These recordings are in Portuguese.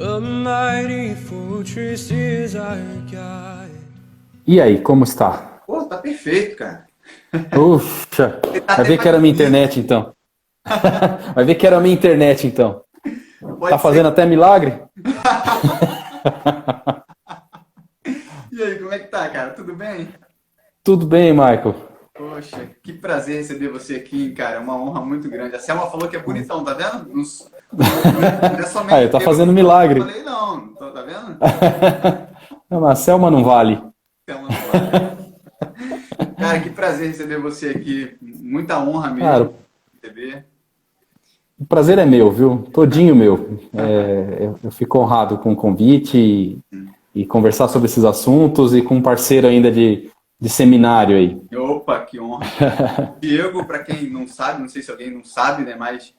A mighty fortress is our God. E aí, como está? Pô, tá perfeito, cara. Puxa, Tá vai até ver que era mais minha bonito. internet então. Vai ver que era minha internet então. Pode Tá fazendo ser. até milagre? E aí, como é que tá, cara? Tudo bem? Tudo bem, Michael? Poxa, que prazer receber você aqui, cara. É uma honra muito grande. A Selma falou que é bonitão, tá vendo? Não é somente Aí, tá eu fazendo que milagre. falei, não. Tá vendo? Não, a Selma não vale. Selma não vale. Cara, que prazer receber você aqui. Muita honra Cara, mesmo receber. o prazer é meu, viu? Todinho meu. Eu fico honrado com o convite e conversar sobre esses assuntos e com um parceiro ainda de seminário aí. Opa, que honra. Diego, para quem não sabe, não sei se alguém não sabe, né, mas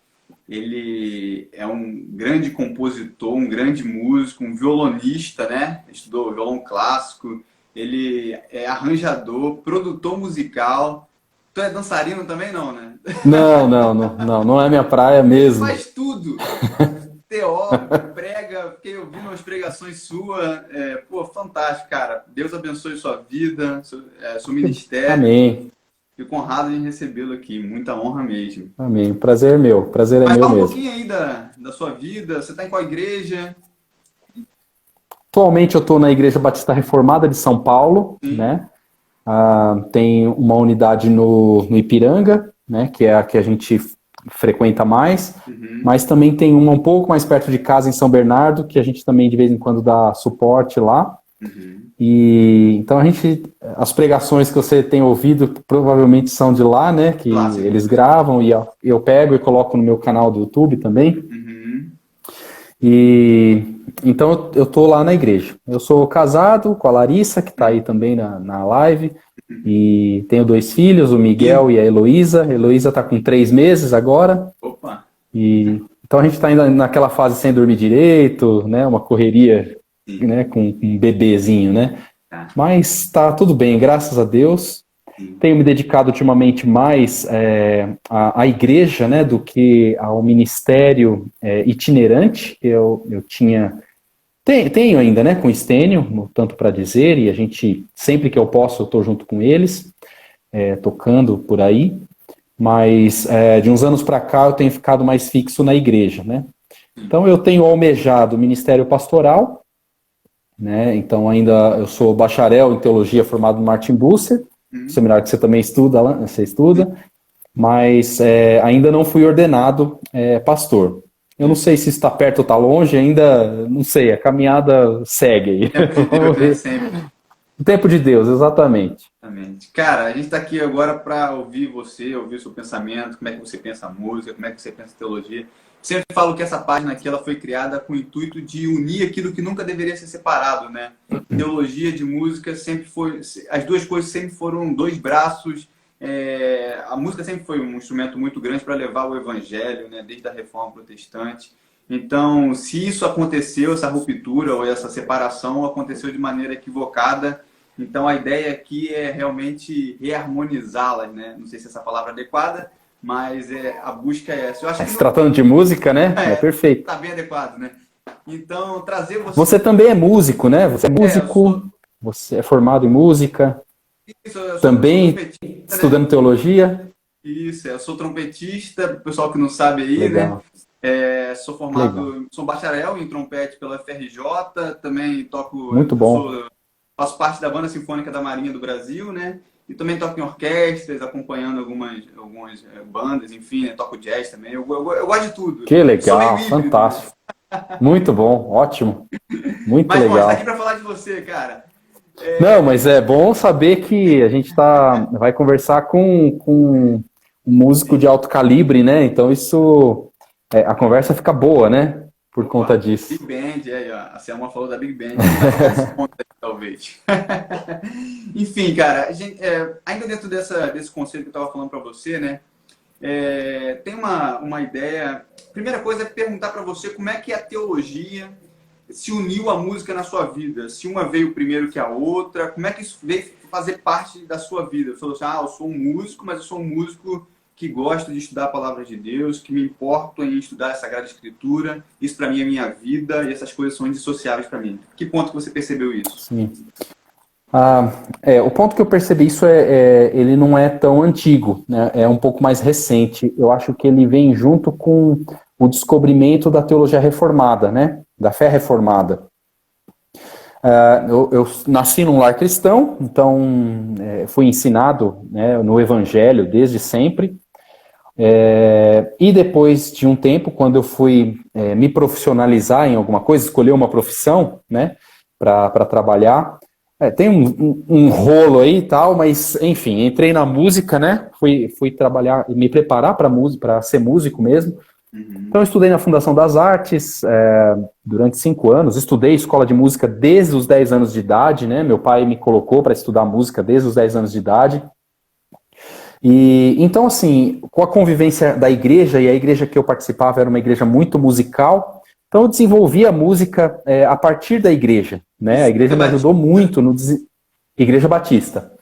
ele é um grande compositor, um grande músico, um violonista, né? Estudou violão clássico, ele é arranjador, produtor musical. Tu é dançarino também não, né? Não é minha praia Ele mesmo. faz tudo. Teólogo, prega, fiquei ouvindo umas pregações suas, pô, fantástico, cara. Deus abençoe sua vida, seu ministério. Amém, Fico honrado em recebê-lo aqui, muita honra mesmo. amém. Prazer é meu, prazer é Mas meu fala um mesmo. pouquinho aí da sua vida, você está em qual igreja? Atualmente eu estou na Igreja Batista Reformada de São Paulo, Sim. né? Tem uma unidade no Ipiranga, né? Que é a que a gente frequenta mais, Uhum. mas também tem uma um pouco mais perto de casa em São Bernardo, que a gente também de vez em quando dá suporte lá. Uhum. E então as pregações que você tem ouvido provavelmente são de lá, né? Que Clássico. eles gravam e eu pego e coloco no meu canal do YouTube também. Uhum. E então eu tô lá na igreja. Eu sou casado com a Larissa, que está aí também na live, e tenho 2 filhos, o Miguel e a Heloísa. A Heloísa está com 3 meses agora, Opa. e então a gente está ainda naquela fase sem dormir direito, né? Uma correria, Sim. né? Com um bebezinho, né? Tá. Mas está tudo bem, graças a Deus. Sim. Tenho me dedicado ultimamente mais à igreja, né, do que ao ministério itinerante que eu tinha. Tenho ainda, né, com o Estênio, no tanto para dizer, e a gente, sempre que eu posso, eu estou junto com eles, tocando por aí, mas de uns anos para cá eu tenho ficado mais fixo na igreja, né. Então eu tenho almejado o ministério pastoral, né, então ainda eu sou bacharel em teologia formado no Martin Bucer, seminário que você também estuda, você estuda, mas ainda não fui ordenado pastor. Eu não sei se está perto ou está longe, ainda não sei, a caminhada segue aí. Tempo de Deus, né? Sempre. O tempo de Deus, exatamente. Exatamente. Cara, a gente está aqui agora para ouvir você, ouvir o seu pensamento, como é que você pensa a música, como é que você pensa a teologia. Sempre falo que essa página aqui ela foi criada com o intuito de unir aquilo que nunca deveria ser separado, né? Teologia de música sempre foi, as duas coisas sempre foram dois braços. A música sempre foi um instrumento muito grande para levar o evangelho, né? Desde a Reforma Protestante. Então, se isso aconteceu, essa ruptura ou essa separação aconteceu de maneira equivocada, então a ideia aqui é realmente reharmonizá-las, né? Não sei se essa palavra é adequada, mas a busca é essa. Eu acho que Se tratando de música, né? É perfeito. está bem adequado, né? Então, trazer você... Você também é músico, né? Você é músico, você é formado em música, eu sou também trompetista, estudando né? teologia. Isso, eu sou trompetista, o pessoal que não sabe aí, Legal. né? Sou formado, Legal. sou bacharel em trompete pela FRJ, também toco, Muito bom. faço parte da Banda Sinfônica da Marinha do Brasil, né? E também toco em orquestras, acompanhando algumas bandas, enfim, né? Toco jazz também. Eu gosto de tudo. Que Sou legal, meio híbrido, fantástico. Muito bom, ótimo. Muito Mas, bom, a gente legal. tá aqui para falar de você, cara. Não, mas é bom saber que a gente vai conversar com um músico de alto calibre, né? Então isso, a conversa fica boa, né? Por conta disso. Big Band, aí, ó. A Selma falou da Big Band. Vai tocar esse ponto aí, talvez. Enfim, cara, ainda dentro desse conceito que eu estava falando para você, né? Tem uma ideia. Primeira coisa é perguntar para você como é que a teologia se uniu à música na sua vida. Se uma veio primeiro que a outra, como é que isso veio fazer parte da sua vida? Você falou assim, eu sou um músico, mas eu sou um músico que gosto de estudar a palavra de Deus, que me importo em estudar a Sagrada Escritura. Isso para mim é minha vida e essas coisas são indissociáveis para mim. Que ponto que você percebeu isso? Sim. O ponto que eu percebi isso ele não é tão antigo, né? É um pouco mais recente. Eu acho que ele vem junto com o descobrimento da teologia reformada, né? Da fé reformada. Eu nasci num lar cristão, então fui ensinado, né, no Evangelho desde sempre. E depois de um tempo, quando eu fui me profissionalizar em alguma coisa, escolher uma profissão, né, para trabalhar, tem um rolo aí e tal, mas enfim, entrei na música, né, fui trabalhar e me preparar para ser músico mesmo. Então eu estudei na Fundação das Artes durante 5 anos, estudei escola de música desde os 10 anos de idade, né, meu pai me colocou para estudar música desde os 10 anos de idade. E então, assim, com a convivência da igreja, e a igreja que eu participava era uma igreja muito musical, então eu desenvolvi a música a partir da igreja, né? A igreja me ajudou muito Igreja Batista.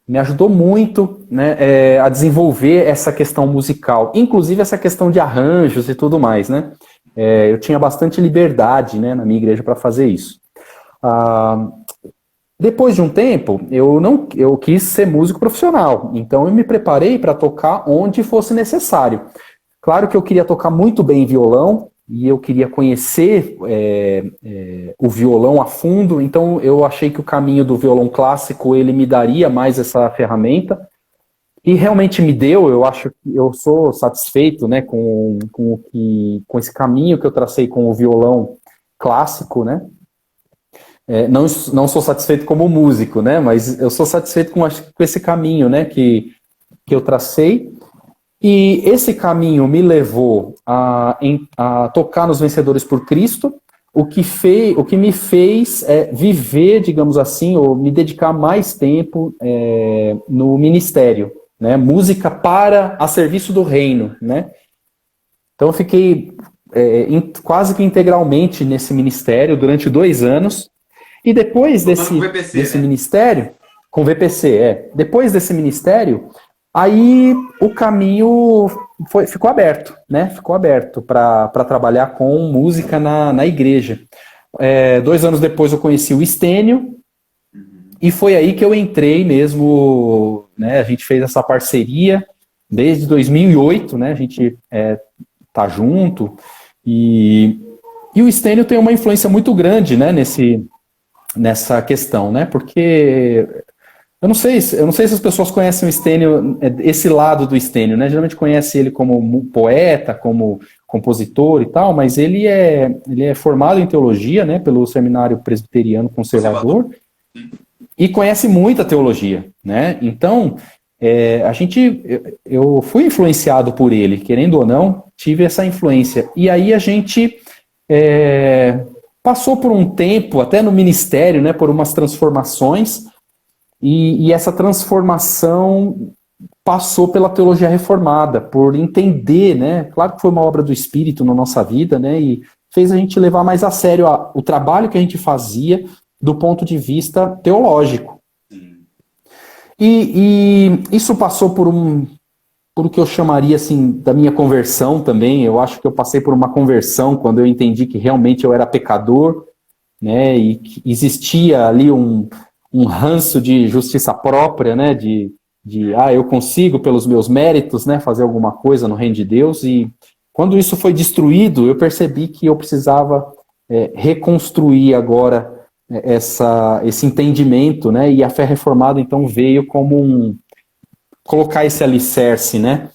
Me ajudou muito, né, a desenvolver essa questão musical, inclusive essa questão de arranjos e tudo mais, né? Eu tinha bastante liberdade, né, na minha igreja para fazer isso. Depois de um tempo, eu quis ser músico profissional, então eu me preparei para tocar onde fosse necessário. Claro que eu queria tocar muito bem violão, e eu queria conhecer o violão a fundo, então eu achei que o caminho do violão clássico, ele me daria mais essa ferramenta, e realmente me deu. Eu acho que eu sou satisfeito, né, com esse caminho que eu tracei com o violão clássico, né. Não sou satisfeito como músico, né, mas eu sou satisfeito com esse caminho, né, que eu tracei. E esse caminho me levou a tocar nos Vencedores por Cristo, o que me fez viver, digamos assim, ou me dedicar mais tempo no ministério, né? Música a serviço do reino, né? Então eu fiquei quase que integralmente nesse ministério durante 2 anos, e depois desse ministério, com VPC, depois desse ministério, aí o caminho ficou aberto, né? Ficou aberto para trabalhar com música na igreja. 2 anos depois eu conheci o Estênio, e foi aí que eu entrei mesmo, né? A gente fez essa parceria desde 2008, né? A gente tá junto, e o Estênio tem uma influência muito grande, né? Nessa questão, né? Porque eu não sei se as pessoas conhecem o Estênio, esse lado do Estênio, né? Geralmente conhece ele como poeta, como compositor e tal, mas ele é formado em teologia, né? Pelo Seminário Presbiteriano Conservador, e conhece muita teologia, né? Então, eu fui influenciado por ele, querendo ou não, tive essa influência. E aí a gente passou por um tempo, até no ministério, né? Por umas transformações. E essa transformação passou pela teologia reformada, por entender, né? Claro que foi uma obra do Espírito na nossa vida, né? E fez a gente levar mais a sério o trabalho que a gente fazia do ponto de vista teológico. E isso passou por o que eu chamaria, assim, da minha conversão também. Eu acho que eu passei por uma conversão quando eu entendi que realmente eu era pecador, né? E que existia ali um ranço de justiça própria, né, eu consigo pelos meus méritos, né, fazer alguma coisa no reino de Deus. E quando isso foi destruído, eu percebi que eu precisava reconstruir agora esse entendimento, né, e a fé reformada então veio como colocar esse alicerce, né,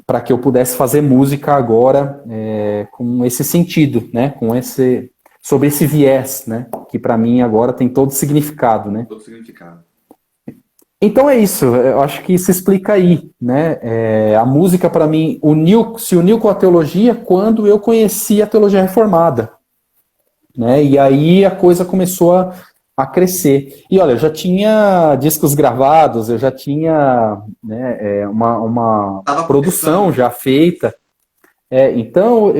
para que eu pudesse fazer música agora com esse sentido, né, sobre esse viés, né, que para mim agora tem todo significado, né. Todo significado. Então é isso, eu acho que se explica aí, né, a música para mim se uniu com a teologia quando eu conheci a teologia reformada, né, e aí a coisa começou a crescer. E olha, eu já tinha discos gravados, eu já tinha, né, uma produção já feita, então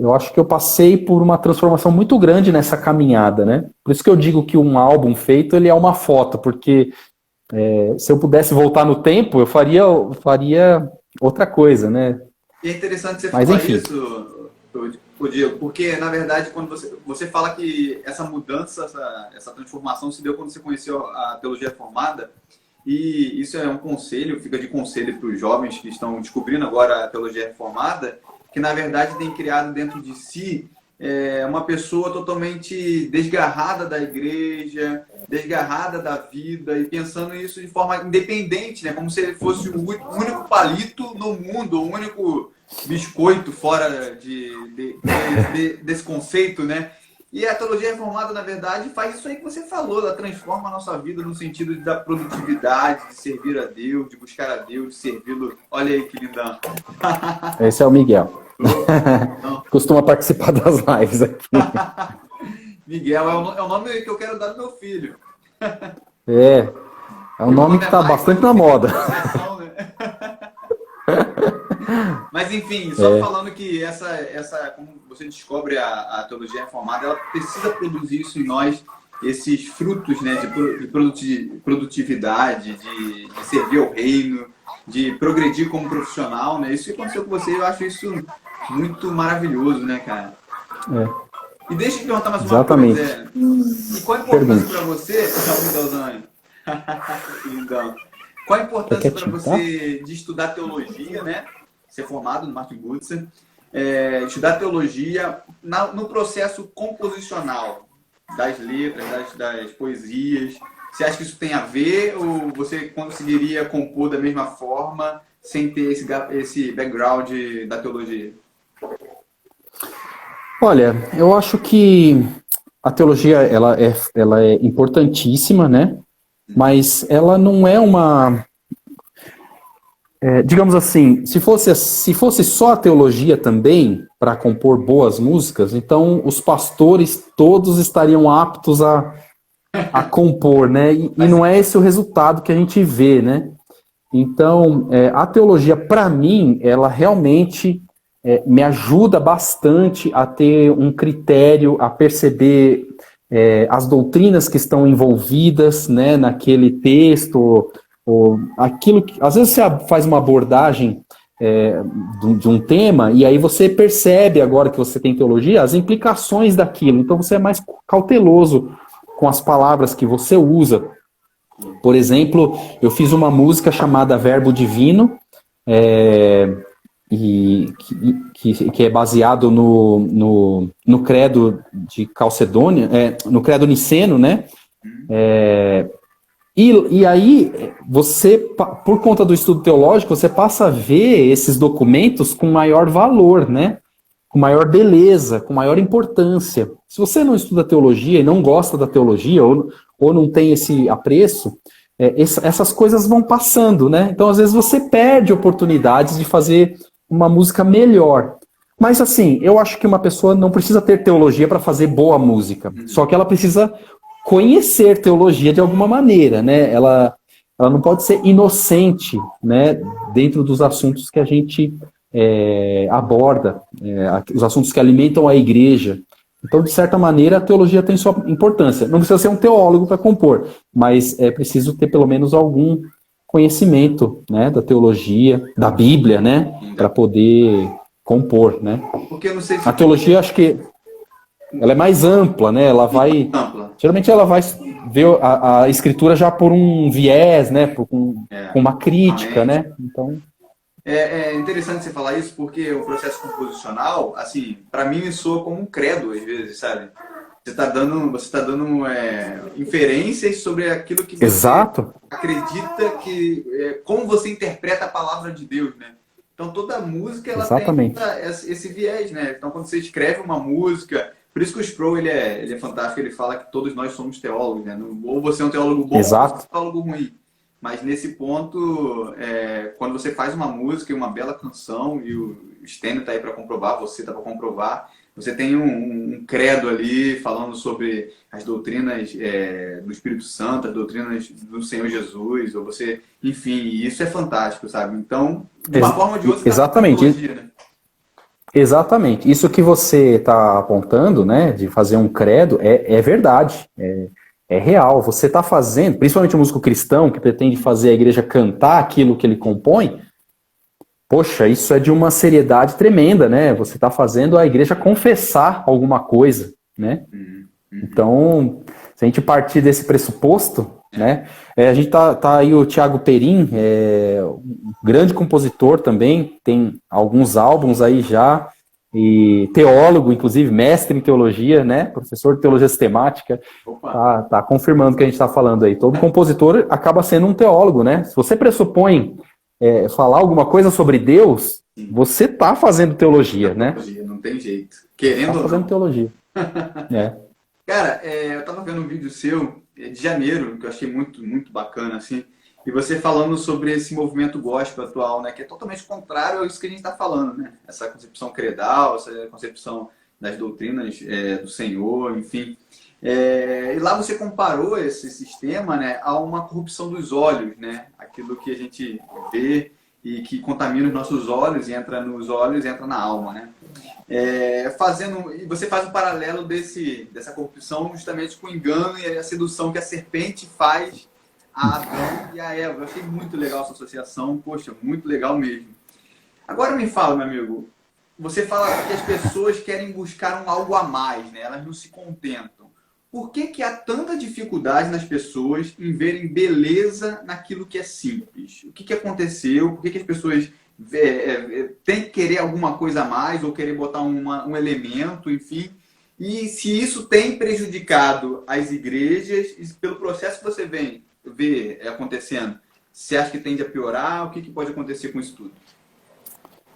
eu acho que eu passei por uma transformação muito grande nessa caminhada, né? Por isso que eu digo que um álbum feito, ele é uma foto, porque Se eu pudesse voltar no tempo, eu faria outra coisa, né? E é interessante você Mas falar enfim. isso, ô Diego, porque, na verdade, quando você fala que essa mudança, essa transformação se deu quando você conheceu a teologia reformada, e isso é um conselho, fica de conselho para os jovens que estão descobrindo agora a teologia reformada, que, na verdade, tem criado dentro de si uma pessoa totalmente desgarrada da igreja, desgarrada da vida e pensando isso de forma independente, né? Como se ele fosse o único palito no mundo, o único biscoito fora desse conceito, né? E a teologia reformada, na verdade, faz isso aí que você falou, ela transforma a nossa vida no sentido da produtividade, de servir a Deus, de buscar a Deus, de servi-lo. Olha aí que lindão. Esse é o Miguel. Não. Costuma participar das lives aqui. Miguel é o nome que eu quero dar do meu filho. É um nome que está bastante na moda. Mas enfim, só falando que como você descobre a teologia reformada, ela precisa produzir isso em nós, esses frutos, né, de produtividade, de servir ao reino, de progredir como profissional, né? Isso que aconteceu com você, eu acho isso muito maravilhoso, né, cara? E deixa eu te perguntar mais uma coisa. E qual a importância para você, Lindão, qual a importância para você de estudar teologia, né? Ser formado no Martin Luther, estudar teologia no processo composicional das letras, das poesias? Você acha que isso tem a ver ou você conseguiria compor da mesma forma sem ter esse background da teologia? Olha, eu acho que a teologia ela é importantíssima, né? Mas ela não é uma... digamos assim, se fosse só a teologia também para compor boas músicas, então os pastores todos estariam aptos a compor, né? E não é esse o resultado que a gente vê, né? Então, a teologia, para mim, ela realmente me ajuda bastante a ter um critério, a perceber as doutrinas que estão envolvidas, né, naquele texto, ou aquilo que... Às vezes você faz uma abordagem de um tema, e aí você percebe, agora que você tem teologia, as implicações daquilo. Então você é mais cauteloso com as palavras que você usa. Por exemplo, eu fiz uma música chamada Verbo Divino, que é baseado no credo de Calcedônia, no credo niceno, né? E aí, você, por conta do estudo teológico, você passa a ver esses documentos com maior valor, né? Com maior beleza, com maior importância. Se você não estuda teologia e não gosta da teologia, ou não tem esse apreço, essas coisas vão passando, né? Então, às vezes, você perde oportunidades de fazer uma música melhor. Mas, assim, eu acho que uma pessoa não precisa ter teologia para fazer boa música. Só que ela precisa conhecer teologia de alguma maneira, né? Ela não pode ser inocente, né? Dentro dos assuntos que a gente aborda, os assuntos que alimentam a igreja. Então, de certa maneira, a teologia tem sua importância. Não precisa ser um teólogo para compor, mas é preciso ter pelo menos algum conhecimento, né, da teologia, da Bíblia, né, para poder compor, né. Porque eu não sei se... A teologia, acho que ela é mais ampla, né, ela vai... Geralmente ela vai ver a escritura já por um viés, né, com uma crítica, né, então... É interessante você falar isso, porque o processo composicional, assim, para mim me soa como um credo, às vezes, sabe? Você está dando inferências sobre aquilo que você acredita que... como você interpreta a palavra de Deus, né? Então, toda música, ela tem esse viés, né? Então, quando você escreve uma música... Por isso que o Sproul, ele é fantástico, ele fala que todos nós somos teólogos, né? Ou você é um teólogo bom, ou você é um teólogo ruim. Mas nesse ponto, quando você faz uma música e uma bela canção, e o Stênio está aí para comprovar, você está para comprovar, você tem um credo ali falando sobre as doutrinas do Espírito Santo, as doutrinas do Senhor Jesus, ou você, enfim, isso é fantástico, sabe? Então, de uma forma ou de outra, exatamente. Né? Exatamente. Isso que você está apontando, né, de fazer um credo, é verdade. é real. Você está fazendo, principalmente o músico cristão, que pretende fazer a igreja cantar aquilo que ele compõe, poxa, isso é de uma seriedade tremenda, né? Você está fazendo a igreja confessar alguma coisa, né? Então, se a gente partir desse pressuposto, né? A gente tá aí o Thiago Perim, um grande compositor também, tem alguns álbuns aí já, e teólogo, inclusive, mestre em teologia, né? Professor de teologia sistemática, tá confirmando o que a gente está falando aí. Todo compositor acaba sendo um teólogo, né? Se você pressupõe falar alguma coisa sobre Deus, você tá fazendo teologia, né? Não tem jeito. Querendo ou não. Fazendo teologia. Cara, eu tava vendo um vídeo seu de janeiro, que eu achei muito, muito bacana, assim, e você falando sobre esse movimento gospel atual, né, que é totalmente contrário a isso que a gente está falando, né? Essa concepção credal, essa concepção das doutrinas do Senhor, enfim. E lá você comparou esse sistema, né, a uma corrupção dos olhos, né? Aquilo que a gente vê e que contamina os nossos olhos, e entra nos olhos e entra na alma, né? E você faz um paralelo dessa corrupção justamente com o engano e a sedução que a serpente faz a Adão e a Eva. Eu achei muito legal essa associação, poxa, muito legal mesmo. Agora me fala, meu amigo, você fala que as pessoas querem buscar algo a mais, né? Elas não se contentam. Por que há tanta dificuldade nas pessoas em verem beleza naquilo que é simples? O que aconteceu? Por que as pessoas têm que querer alguma coisa a mais ou querer botar um elemento, enfim? E se isso tem prejudicado as igrejas, pelo processo que você vê acontecendo, você acha que tende a piorar? O que pode acontecer com isso tudo?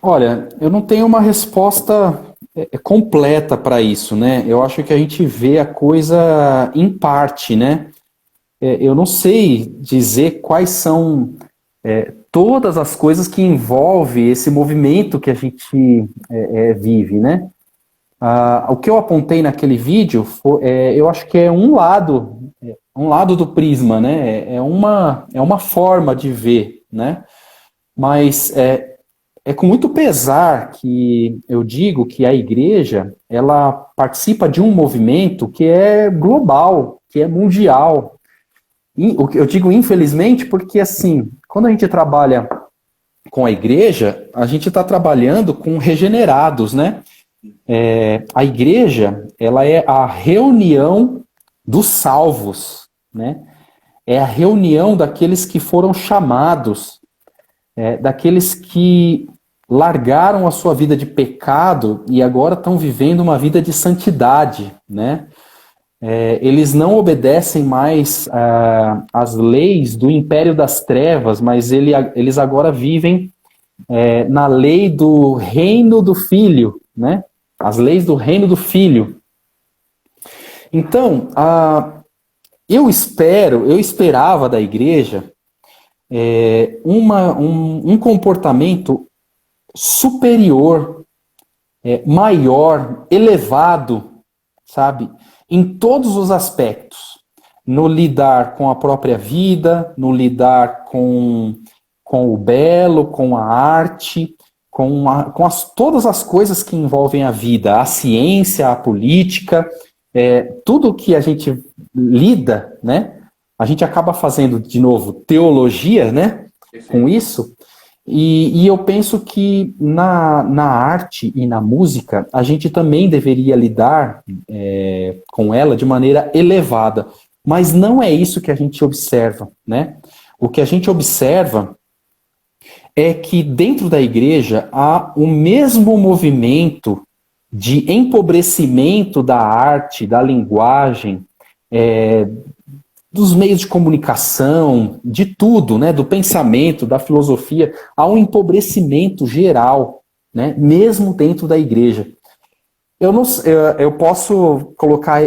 Olha, eu não tenho uma resposta completa para isso, né? Eu acho que a gente vê a coisa em parte, né? Eu não sei dizer quais são todas as coisas que envolvem esse movimento que a gente vive, né? O que eu apontei naquele vídeo, eu acho que é um lado do prisma, né? É uma forma de ver, né? Mas é com muito pesar que eu digo que a igreja, ela participa de um movimento que é global, que é mundial. Eu digo infelizmente porque, assim, quando a gente trabalha com a igreja, a gente está trabalhando com regenerados, né? A igreja, ela é a reunião dos salvos, né? É a reunião daqueles que foram chamados, daqueles que largaram a sua vida de pecado e agora estão vivendo uma vida de santidade, né? Eles não obedecem mais às leis do império das trevas, mas eles agora vivem na lei do reino do Filho, né? As leis do reino do Filho. Então, eu esperava da igreja um comportamento superior, maior, elevado, sabe? Em todos os aspectos. No lidar com a própria vida, no lidar com o belo, com a arte, com todas as coisas que envolvem a vida, a ciência, a política, tudo que a gente lida, né? A gente acaba fazendo, de novo, teologia, né? Com isso. E eu penso que na arte e na música, a gente também deveria lidar com ela de maneira elevada. Mas não é isso que a gente observa, né? O que a gente observa é que dentro da igreja há o mesmo movimento de empobrecimento da arte, da linguagem, dos meios de comunicação, de tudo, né, do pensamento, da filosofia, há um empobrecimento geral, né, mesmo dentro da igreja. Eu posso colocar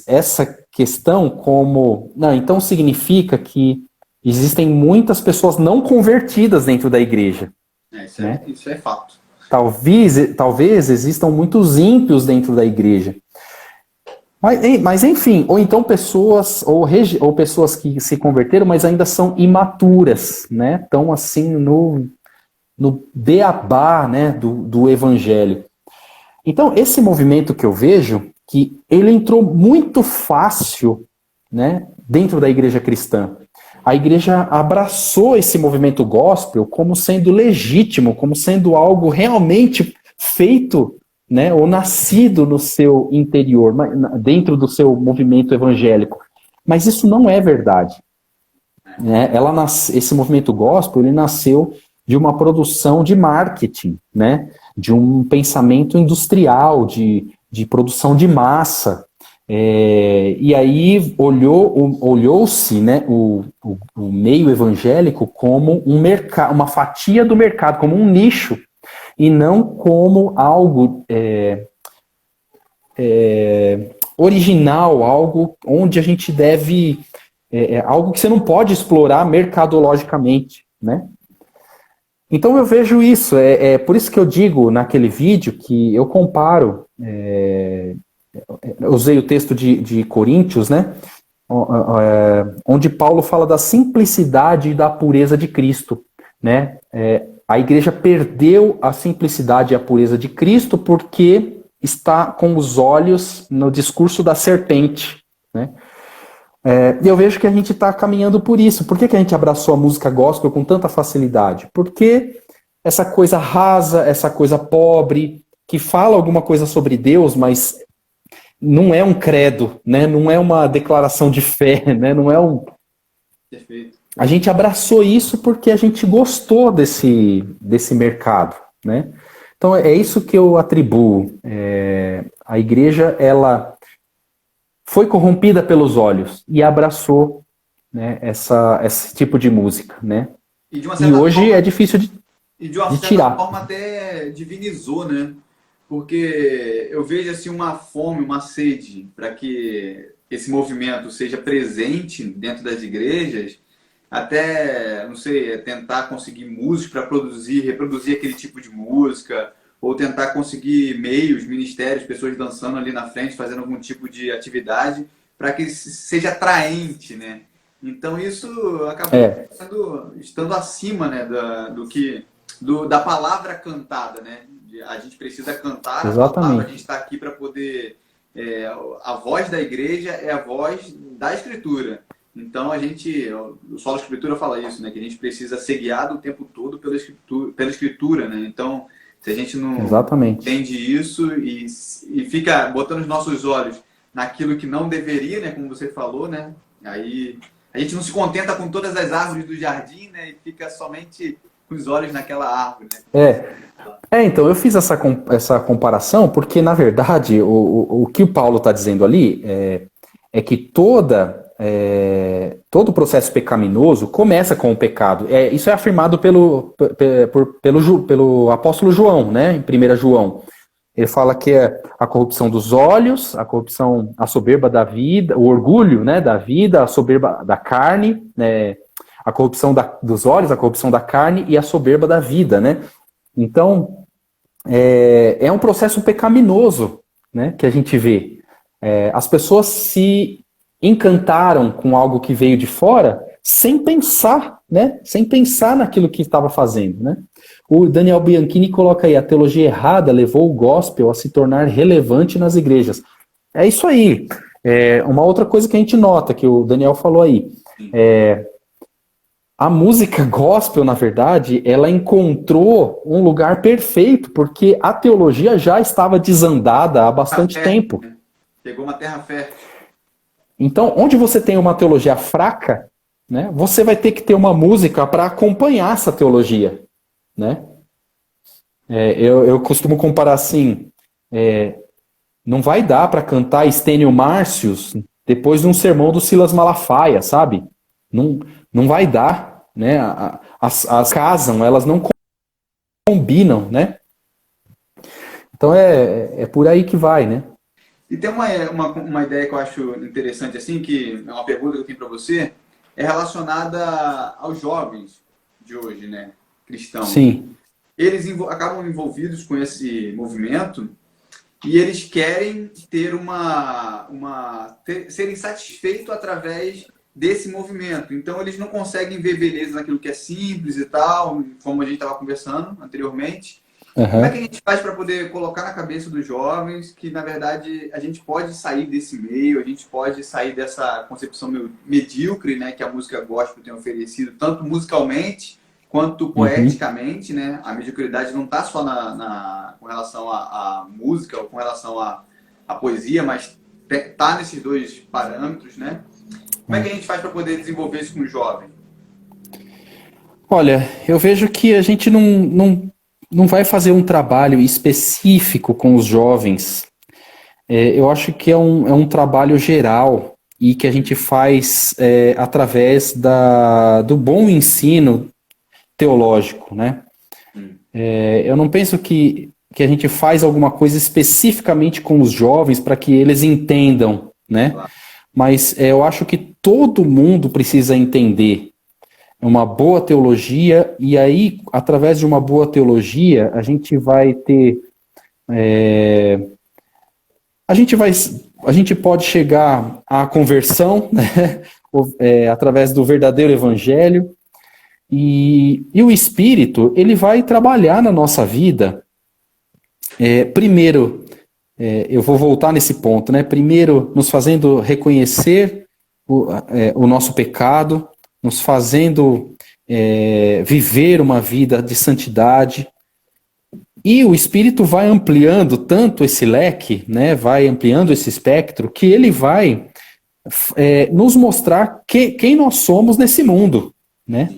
essa questão como... Não, então significa que existem muitas pessoas não convertidas dentro da igreja. Isso é fato. Talvez existam muitos ímpios dentro da igreja. Mas enfim, ou então pessoas pessoas que se converteram, mas ainda são imaturas, né? Estão assim no beabá, né, do evangelho. Então, esse movimento que eu vejo, que ele entrou muito fácil né, dentro da igreja cristã. A igreja abraçou esse movimento gospel como sendo legítimo, como sendo algo realmente feito, né, ou nascido no seu interior, dentro do seu movimento evangélico. Mas isso não é verdade. Né? Esse movimento gospel, ele nasceu de uma produção de marketing, né, de um pensamento industrial, de produção de massa. E aí olhou-se, né, o meio evangélico como uma fatia do mercado, como um nicho, e não como algo original, algo onde a gente deve... algo que você não pode explorar mercadologicamente, né? Então eu vejo isso, por isso que eu digo naquele vídeo que eu comparo... eu usei o texto de Coríntios, né? Onde Paulo fala da simplicidade e da pureza de Cristo, né? A igreja perdeu a simplicidade e a pureza de Cristo porque está com os olhos no discurso da serpente, né? E eu vejo que a gente está caminhando por isso. Por que a gente abraçou a música gospel com tanta facilidade? Porque essa coisa rasa, essa coisa pobre, que fala alguma coisa sobre Deus, mas não é um credo, né? Não é uma declaração de fé, né? Não é um... Perfeito. A gente abraçou isso porque a gente gostou desse mercado, né? Então é isso que eu atribuo. A igreja, ela foi corrompida pelos olhos e abraçou, né, esse tipo de música, né? E hoje forma, é difícil de uma certa tirar. forma até divinizou, né? Porque eu vejo assim uma fome, uma sede para que esse movimento seja presente dentro das igrejas, até, não sei, tentar conseguir músicos para reproduzir aquele tipo de música, ou tentar conseguir meios, ministérios, pessoas dançando ali na frente, fazendo algum tipo de atividade, para que seja atraente, né? Então isso acabou estando acima, né, da palavra cantada, né? A gente precisa cantar a palavra, a gente está aqui para poder... a voz da igreja é a voz da Escritura. Então o Solo Escritura fala isso, né? Que a gente precisa ser guiado o tempo todo pela Escritura, né? Então, se a gente não entende isso e fica botando os nossos olhos naquilo que não deveria, né? Como você falou, né? Aí a gente não se contenta com todas as árvores do jardim, né? E fica somente com os olhos naquela árvore, né? Então, eu fiz essa comparação porque, na verdade, o que o Paulo está dizendo ali é que todo o processo pecaminoso começa com o pecado. Isso é afirmado pelo apóstolo João, né, em 1 João. Ele fala que é a corrupção dos olhos, a soberba da vida, o orgulho, né, da vida, a soberba da carne, né, a corrupção dos olhos, a corrupção da carne e a soberba da vida, né? Então, é um processo pecaminoso, né, que a gente vê. As pessoas se encantaram com algo que veio de fora sem pensar, né, sem pensar naquilo que estava fazendo, né? O Daniel Bianchini coloca aí, a teologia errada levou o gospel a se tornar relevante nas igrejas. É isso aí. Uma outra coisa que a gente nota, que o Daniel falou aí, a música gospel, na verdade, ela encontrou um lugar perfeito, porque a teologia já estava desandada há bastante tempo. Pegou uma terra fértil. Então, onde você tem uma teologia fraca, né, você vai ter que ter uma música para acompanhar essa teologia, né? Eu costumo comparar assim, não vai dar para cantar Estênio Márcios depois de um sermão do Silas Malafaia, sabe? Não vai dar, né? As casam, elas não combinam, né? Então é por aí que vai, né? E tem uma ideia que eu acho interessante, assim, que é uma pergunta que eu tenho para você, é relacionada aos jovens de hoje, né? Cristãos. Sim. Eles acabam envolvidos com esse movimento e eles querem ter serem satisfeitos através desse movimento. Então, eles não conseguem ver beleza naquilo que é simples e tal, como a gente estava conversando anteriormente. Como é que Aham. a gente faz para poder colocar na cabeça dos jovens que, na verdade, a gente pode sair desse meio, a gente pode sair dessa concepção medíocre, né, que a música gospel tem oferecido, tanto musicalmente quanto Uhum. poeticamente, né? A mediocridade não está só com relação à música ou com relação à poesia, mas está nesses dois parâmetros, né? Como é que a gente faz para poder desenvolver isso com o jovem? Olha, eu vejo que a gente não vai fazer um trabalho específico com os jovens. Eu acho que é um trabalho geral e que a gente faz através do bom ensino teológico, né? Hum, Eu não penso que a gente faz alguma coisa especificamente com os jovens para que eles entendam, né? claro. Mas eu acho que todo mundo precisa entender uma boa teologia, e aí, através de uma boa teologia, a gente vai ter. A gente vai. A gente pode chegar à conversão, né? Através do verdadeiro evangelho, e o Espírito, ele vai trabalhar na nossa vida. Primeiro, eu vou voltar nesse ponto, né? Primeiro, nos fazendo reconhecer o nosso pecado, nos fazendo viver uma vida de santidade. E o Espírito vai ampliando tanto esse leque, né? Vai ampliando esse espectro, que ele vai nos mostrar quem nós somos nesse mundo, né?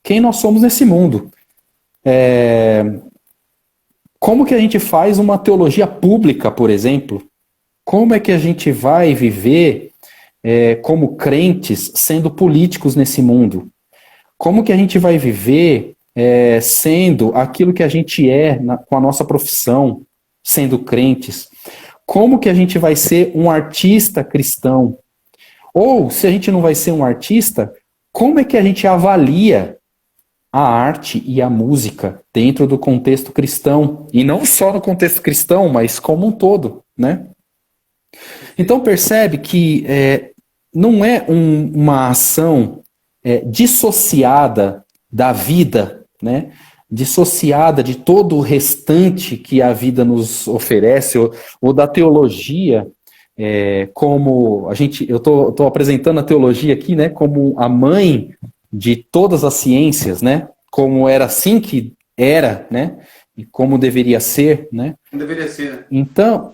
Quem nós somos nesse mundo. Como que a gente faz uma teologia pública, por exemplo? Como é que a gente vai viver como crentes sendo políticos nesse mundo? Como que a gente vai viver sendo aquilo que a gente com a nossa profissão, sendo crentes? Como que a gente vai ser um artista cristão? Ou, se a gente não vai ser um artista, como é que a gente avalia a arte e a música dentro do contexto cristão? E não só no contexto cristão, mas como um todo, né? Então percebe que não é uma ação dissociada da vida, né? Dissociada de todo o restante que a vida nos oferece, ou da teologia, como eu estou apresentando a teologia aqui, né? Como a mãe de todas as ciências, né? Como era assim que era, né? E como deveria ser, né? Não deveria ser, né? Então,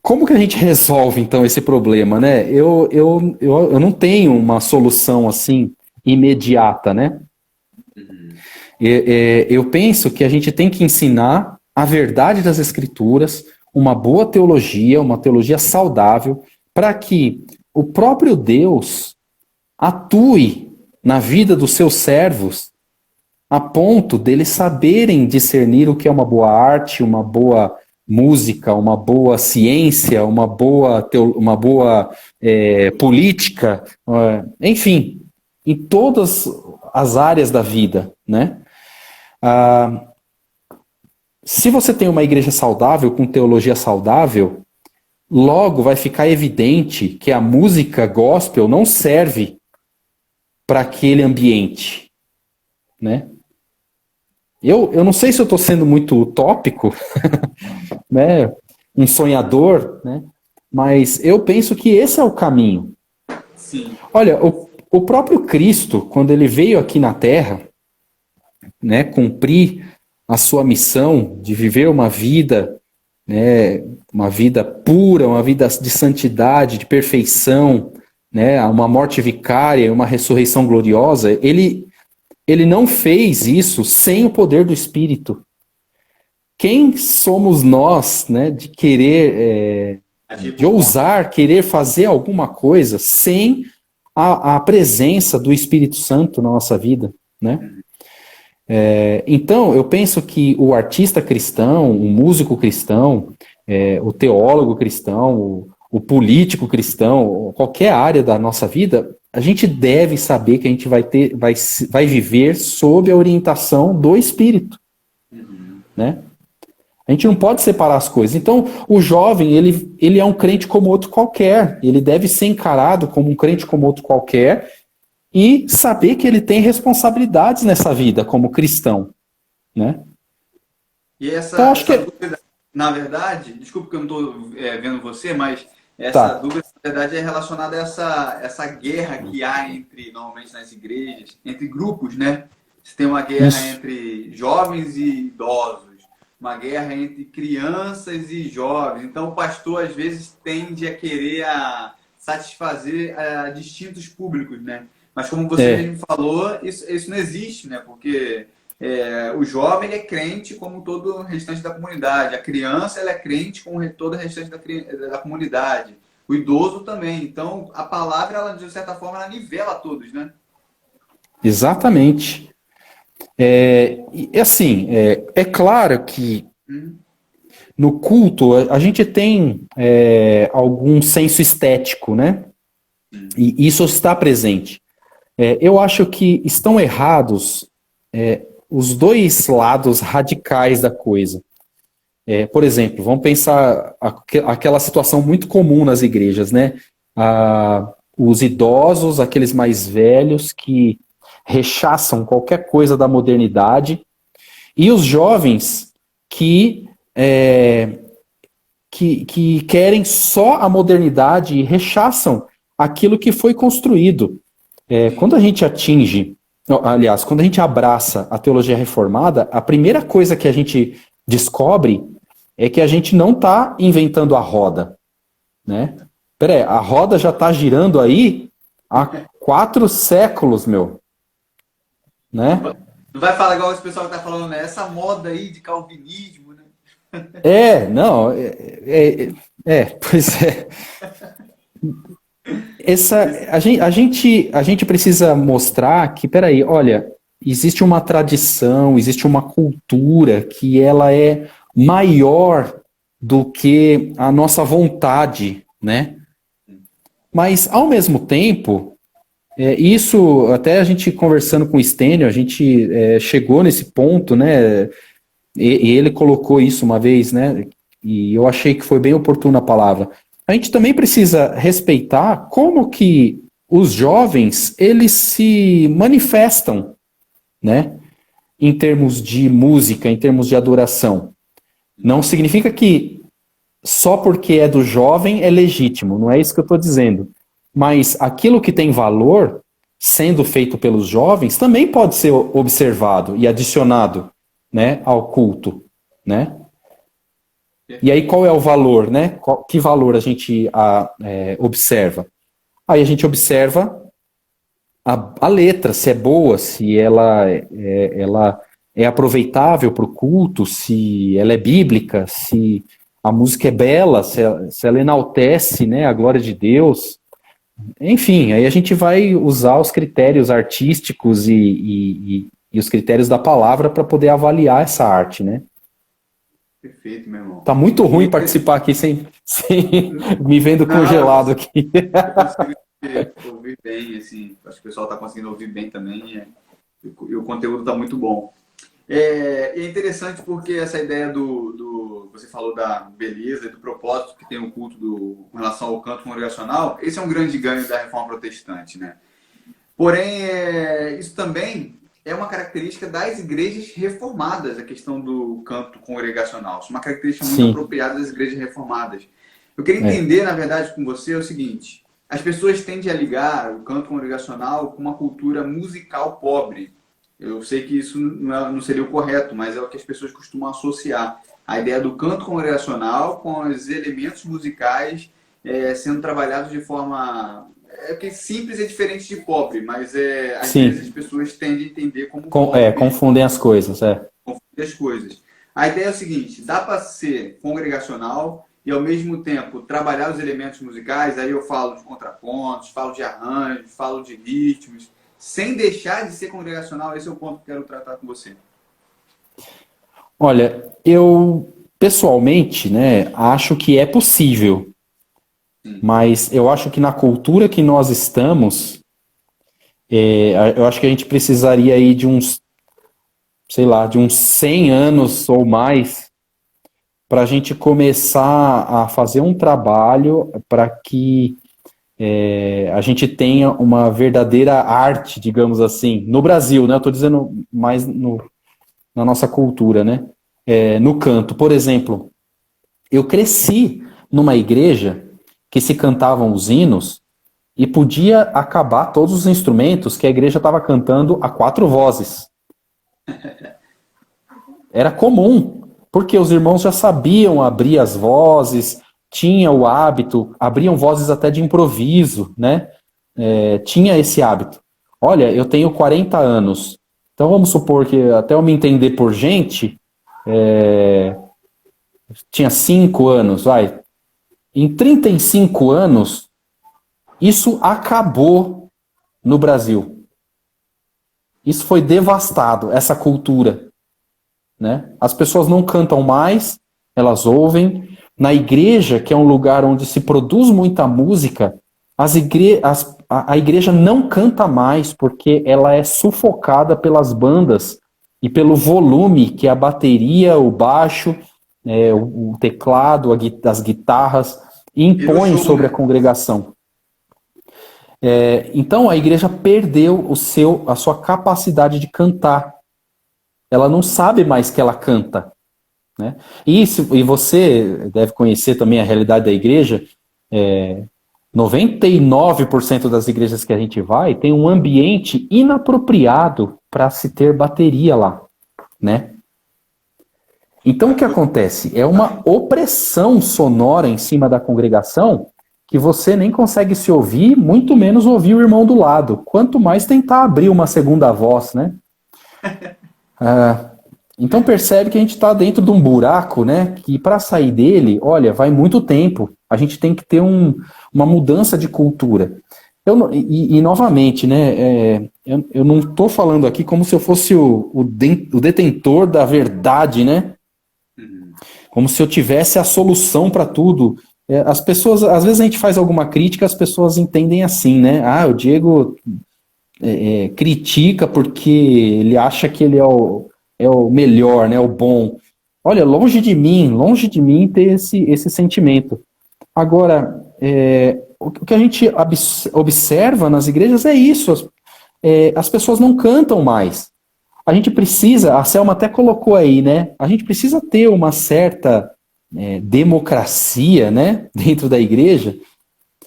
como que a gente resolve, então, esse problema, né? Eu não tenho uma solução, assim, imediata, né? Eu penso que a gente tem que ensinar a verdade das Escrituras, uma boa teologia, uma teologia saudável, para que o próprio Deus atue na vida dos seus servos a ponto deles saberem discernir o que é uma boa arte, uma boa música, uma boa ciência, uma boa política, enfim, em todas as áreas da vida, né? Se você tem uma igreja saudável, com teologia saudável, logo vai ficar evidente que a música gospel não serve para aquele ambiente, né? Eu não sei se eu estou sendo muito utópico, né? Um sonhador, né? Mas eu penso que esse é o caminho. Sim. Olha, o próprio Cristo, quando ele veio aqui na Terra, né, cumprir a sua missão de viver uma vida, né, uma vida pura, uma vida de santidade, de perfeição, né, uma morte vicária, uma ressurreição gloriosa, ele não fez isso sem o poder do Espírito. Quem somos nós, né, de querer, Agir de por conta. ousar querer fazer alguma coisa sem a presença do Espírito Santo na nossa vida, né? Então, eu penso que o artista cristão, o músico cristão, o teólogo cristão, o político cristão, qualquer área da nossa vida, a gente deve saber que a gente vai viver sob a orientação do Espírito, né? A gente não pode separar as coisas. Então, o jovem, ele é um crente como outro qualquer. Ele deve ser encarado como um crente como outro qualquer, e saber que ele tem responsabilidades nessa vida como cristão, né? E Então, acho que... dúvida, na verdade, desculpa que eu não estou vendo você, mas essa Tá. dúvida, na verdade, é relacionada a essa guerra que há entre, normalmente nas igrejas, entre grupos, né? Você tem uma guerra Isso. entre jovens e idosos, uma guerra entre crianças e jovens. Então, o pastor, às vezes, tende a querer satisfazer distintos públicos, né? Mas, como você É, mesmo falou, isso não existe, né? Porque o jovem ele é crente como todo o restante da comunidade. A criança ela é crente como todo o restante da comunidade. O idoso também. Então, a palavra, ela, de certa forma, ela nivela todos, né? exatamente. E assim, é claro que Hum, no culto a gente tem algum senso estético, né? E isso está presente. Eu acho que estão errados os dois lados radicais da coisa. Por exemplo, vamos pensar aquela situação muito comum nas igrejas, né? Os idosos, aqueles mais velhos que rechaçam qualquer coisa da modernidade, e os jovens que, que querem só a modernidade e rechaçam aquilo que foi construído. Quando a gente atinge, aliás, quando a gente abraça a teologia reformada, a primeira coisa que a gente descobre é que a gente não está inventando a roda, né? Peraí, a roda já está girando aí há 4 séculos, meu, né? Não vai falar igual esse pessoal que está falando, né? Essa moda aí de calvinismo, né? Não, pois é. A gente precisa mostrar que, peraí, olha, existe uma tradição, existe uma cultura que ela é maior do que a nossa vontade, né? Mas, ao mesmo tempo, isso, até a gente conversando com o Stênio, a gente chegou nesse ponto, né? E ele colocou isso uma vez, né? E eu achei que foi bem oportuna a palavra. A gente também precisa respeitar como que os jovens, eles se manifestam, né? Em termos de música, em termos de adoração. Não significa que só porque é do jovem é legítimo, não é isso que eu estou dizendo. Mas aquilo que tem valor, sendo feito pelos jovens, também pode ser observado e adicionado, né, ao culto, né? E aí qual é o valor, né? Que valor a gente observa? Aí a gente observa a letra, se é boa, se ela é aproveitável para o culto, se ela é bíblica, se a música é bela, se ela enaltece, né, a glória de Deus. Enfim, aí a gente vai usar os critérios artísticos e os critérios da palavra para poder avaliar essa arte, né? Perfeito, meu irmão. Tá muito ruim participar aqui sem me vendo congelado aqui. Eu consigo ouvir bem, assim. Acho que o pessoal está conseguindo ouvir bem também. E o conteúdo está muito bom. É interessante porque essa ideia você falou da beleza e do propósito que tem o culto com relação ao canto congregacional, esse é um grande ganho da reforma protestante, né? Porém, isso também é uma característica das igrejas reformadas, a questão do canto congregacional. Isso é uma característica muito Sim. apropriada das igrejas reformadas. Eu queria entender, na verdade, com você o seguinte: as pessoas tendem a ligar o canto congregacional com uma cultura musical pobre. Eu sei que isso não seria o correto, mas é o que as pessoas costumam associar. A ideia do canto congregacional com os elementos musicais sendo trabalhados de forma... porque simples é diferente de pobre, mas às vezes as pessoas tendem a entender como pobre. Confundem as coisas, Confundem as coisas. A ideia é o seguinte: dá para ser congregacional e, ao mesmo tempo, trabalhar os elementos musicais. Aí eu falo de contrapontos, falo de arranjos, falo de ritmos, sem deixar de ser congregacional. Esse é o ponto que eu quero tratar com você. Olha, eu pessoalmente, né, acho que é possível, mas eu acho que na cultura que nós estamos, eu acho que a gente precisaria aí de uns, sei lá, de uns 100 anos ou mais para a gente começar a fazer um trabalho para que a gente tenha uma verdadeira arte, digamos assim, no Brasil, né? Eu estou dizendo mais na nossa cultura, né? No canto. Por exemplo, eu cresci numa igreja que se cantavam os hinos e podia acabar todos os instrumentos que a igreja estava cantando a 4 vozes. Era comum, porque os irmãos já sabiam abrir as vozes, tinha o hábito, abriam vozes até de improviso, né? Tinha esse hábito. Olha, eu tenho 40 anos, então vamos supor que até eu me entender por gente, tinha 5 anos, vai. Em 35 anos, isso acabou no Brasil. Isso foi devastado, essa cultura, né? As pessoas não cantam mais, elas ouvem. Na igreja, que é um lugar onde se produz muita música, a igreja não canta mais porque ela é sufocada pelas bandas e pelo volume que a bateria, o baixo, o teclado, as guitarras impõem sobre a congregação. Então a igreja perdeu a sua capacidade de cantar. Ela não sabe mais que ela canta, né? E você deve conhecer também a realidade da igreja. 99% das igrejas que a gente vai tem um ambiente inapropriado para se ter bateria lá, né? Então o que acontece? É uma opressão sonora em cima da congregação que você nem consegue se ouvir, muito menos ouvir o irmão do lado. Quanto mais tentar abrir uma segunda voz, né? Então percebe que a gente está dentro de um buraco, né? Que para sair dele, olha, vai muito tempo. A gente tem que ter uma mudança de cultura. Novamente, né? Eu não estou falando aqui como se eu fosse o detentor da verdade, né? Como se eu tivesse a solução para tudo. As pessoas, às vezes a gente faz alguma crítica, as pessoas entendem assim, né? O Diego critica porque ele acha que ele é o melhor, né? O bom. Olha, longe de mim ter esse sentimento. Agora, o que a gente observa nas igrejas é isso. As pessoas não cantam mais. A gente precisa, a Selma até colocou aí, né? A gente precisa ter uma certa democracia, né? Dentro da igreja,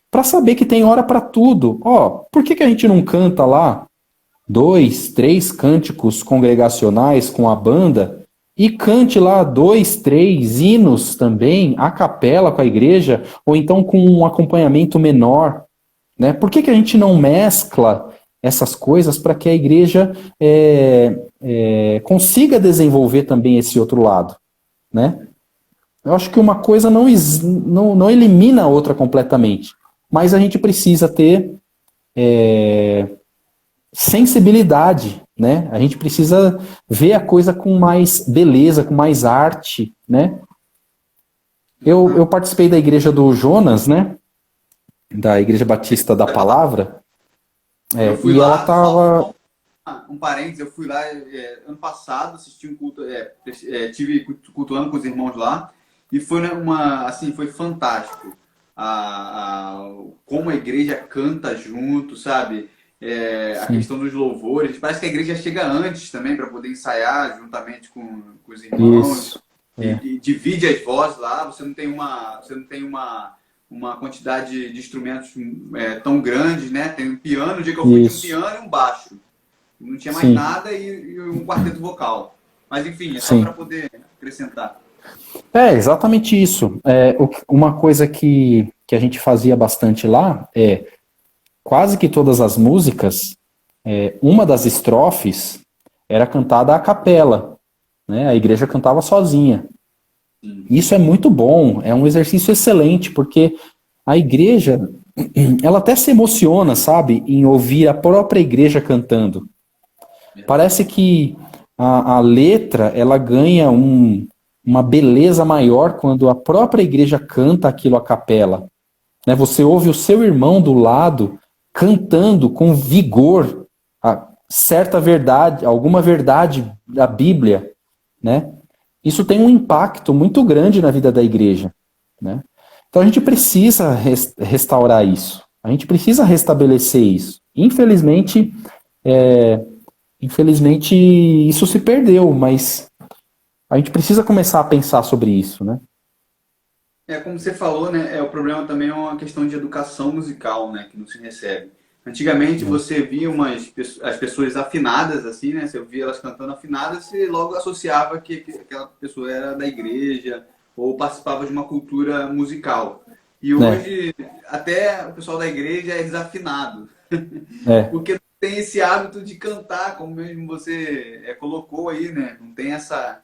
para saber que tem hora para tudo. Por que a gente não canta lá 2, 3 cânticos congregacionais com a banda e cante lá 2, 3 hinos também, a capela com a igreja, ou então com um acompanhamento menor, né? Por que a gente não mescla essas coisas para que a igreja consiga desenvolver também esse outro lado, né? Eu acho que uma coisa não elimina a outra completamente, mas a gente precisa ter sensibilidade, né? A gente precisa ver a coisa com mais beleza, com mais arte, né? Eu participei da igreja do Jonas, né? Da Igreja Batista da Palavra. Eu fui e lá, ela tava... Um parênteses, eu fui lá ano passado, assisti um culto, tive cultuando com os irmãos lá, e foi foi fantástico. Como a igreja canta junto, sabe? A questão dos louvores. Parece que a igreja chega antes também para poder ensaiar juntamente com os irmãos. Isso. E divide as vozes lá. Você não tem uma quantidade de instrumentos tão grandes, né? Tem um piano, o dia que eu fui, tinha um piano e um baixo. Não tinha mais nada e um quarteto vocal. Mas enfim, só para poder acrescentar. Exatamente isso. Uma coisa que a gente fazia bastante lá quase que todas as músicas, uma das estrofes era cantada a capela, né? A igreja cantava sozinha. Isso é muito bom, é um exercício excelente, porque a igreja, ela até se emociona, sabe, em ouvir a própria igreja cantando. Parece que a letra, ela ganha uma beleza maior quando a própria igreja canta aquilo a capela. Né? Você ouve o seu irmão do lado cantando com vigor certa verdade, alguma verdade da Bíblia, né? Isso tem um impacto muito grande na vida da igreja, né? Então a gente precisa restaurar isso, A gente precisa restabelecer isso. Infelizmente, isso se perdeu, mas a gente precisa começar a pensar sobre isso, né? Como você falou, né? O problema também é uma questão de educação musical, né? Que não se recebe. Antigamente você via as pessoas afinadas, assim, né? Você via elas cantando afinadas e logo associava que aquela pessoa era da igreja ou participava de uma cultura musical. E hoje até o pessoal da igreja é desafinado. Porque não tem esse hábito de cantar, como mesmo você colocou aí, né? Não tem essa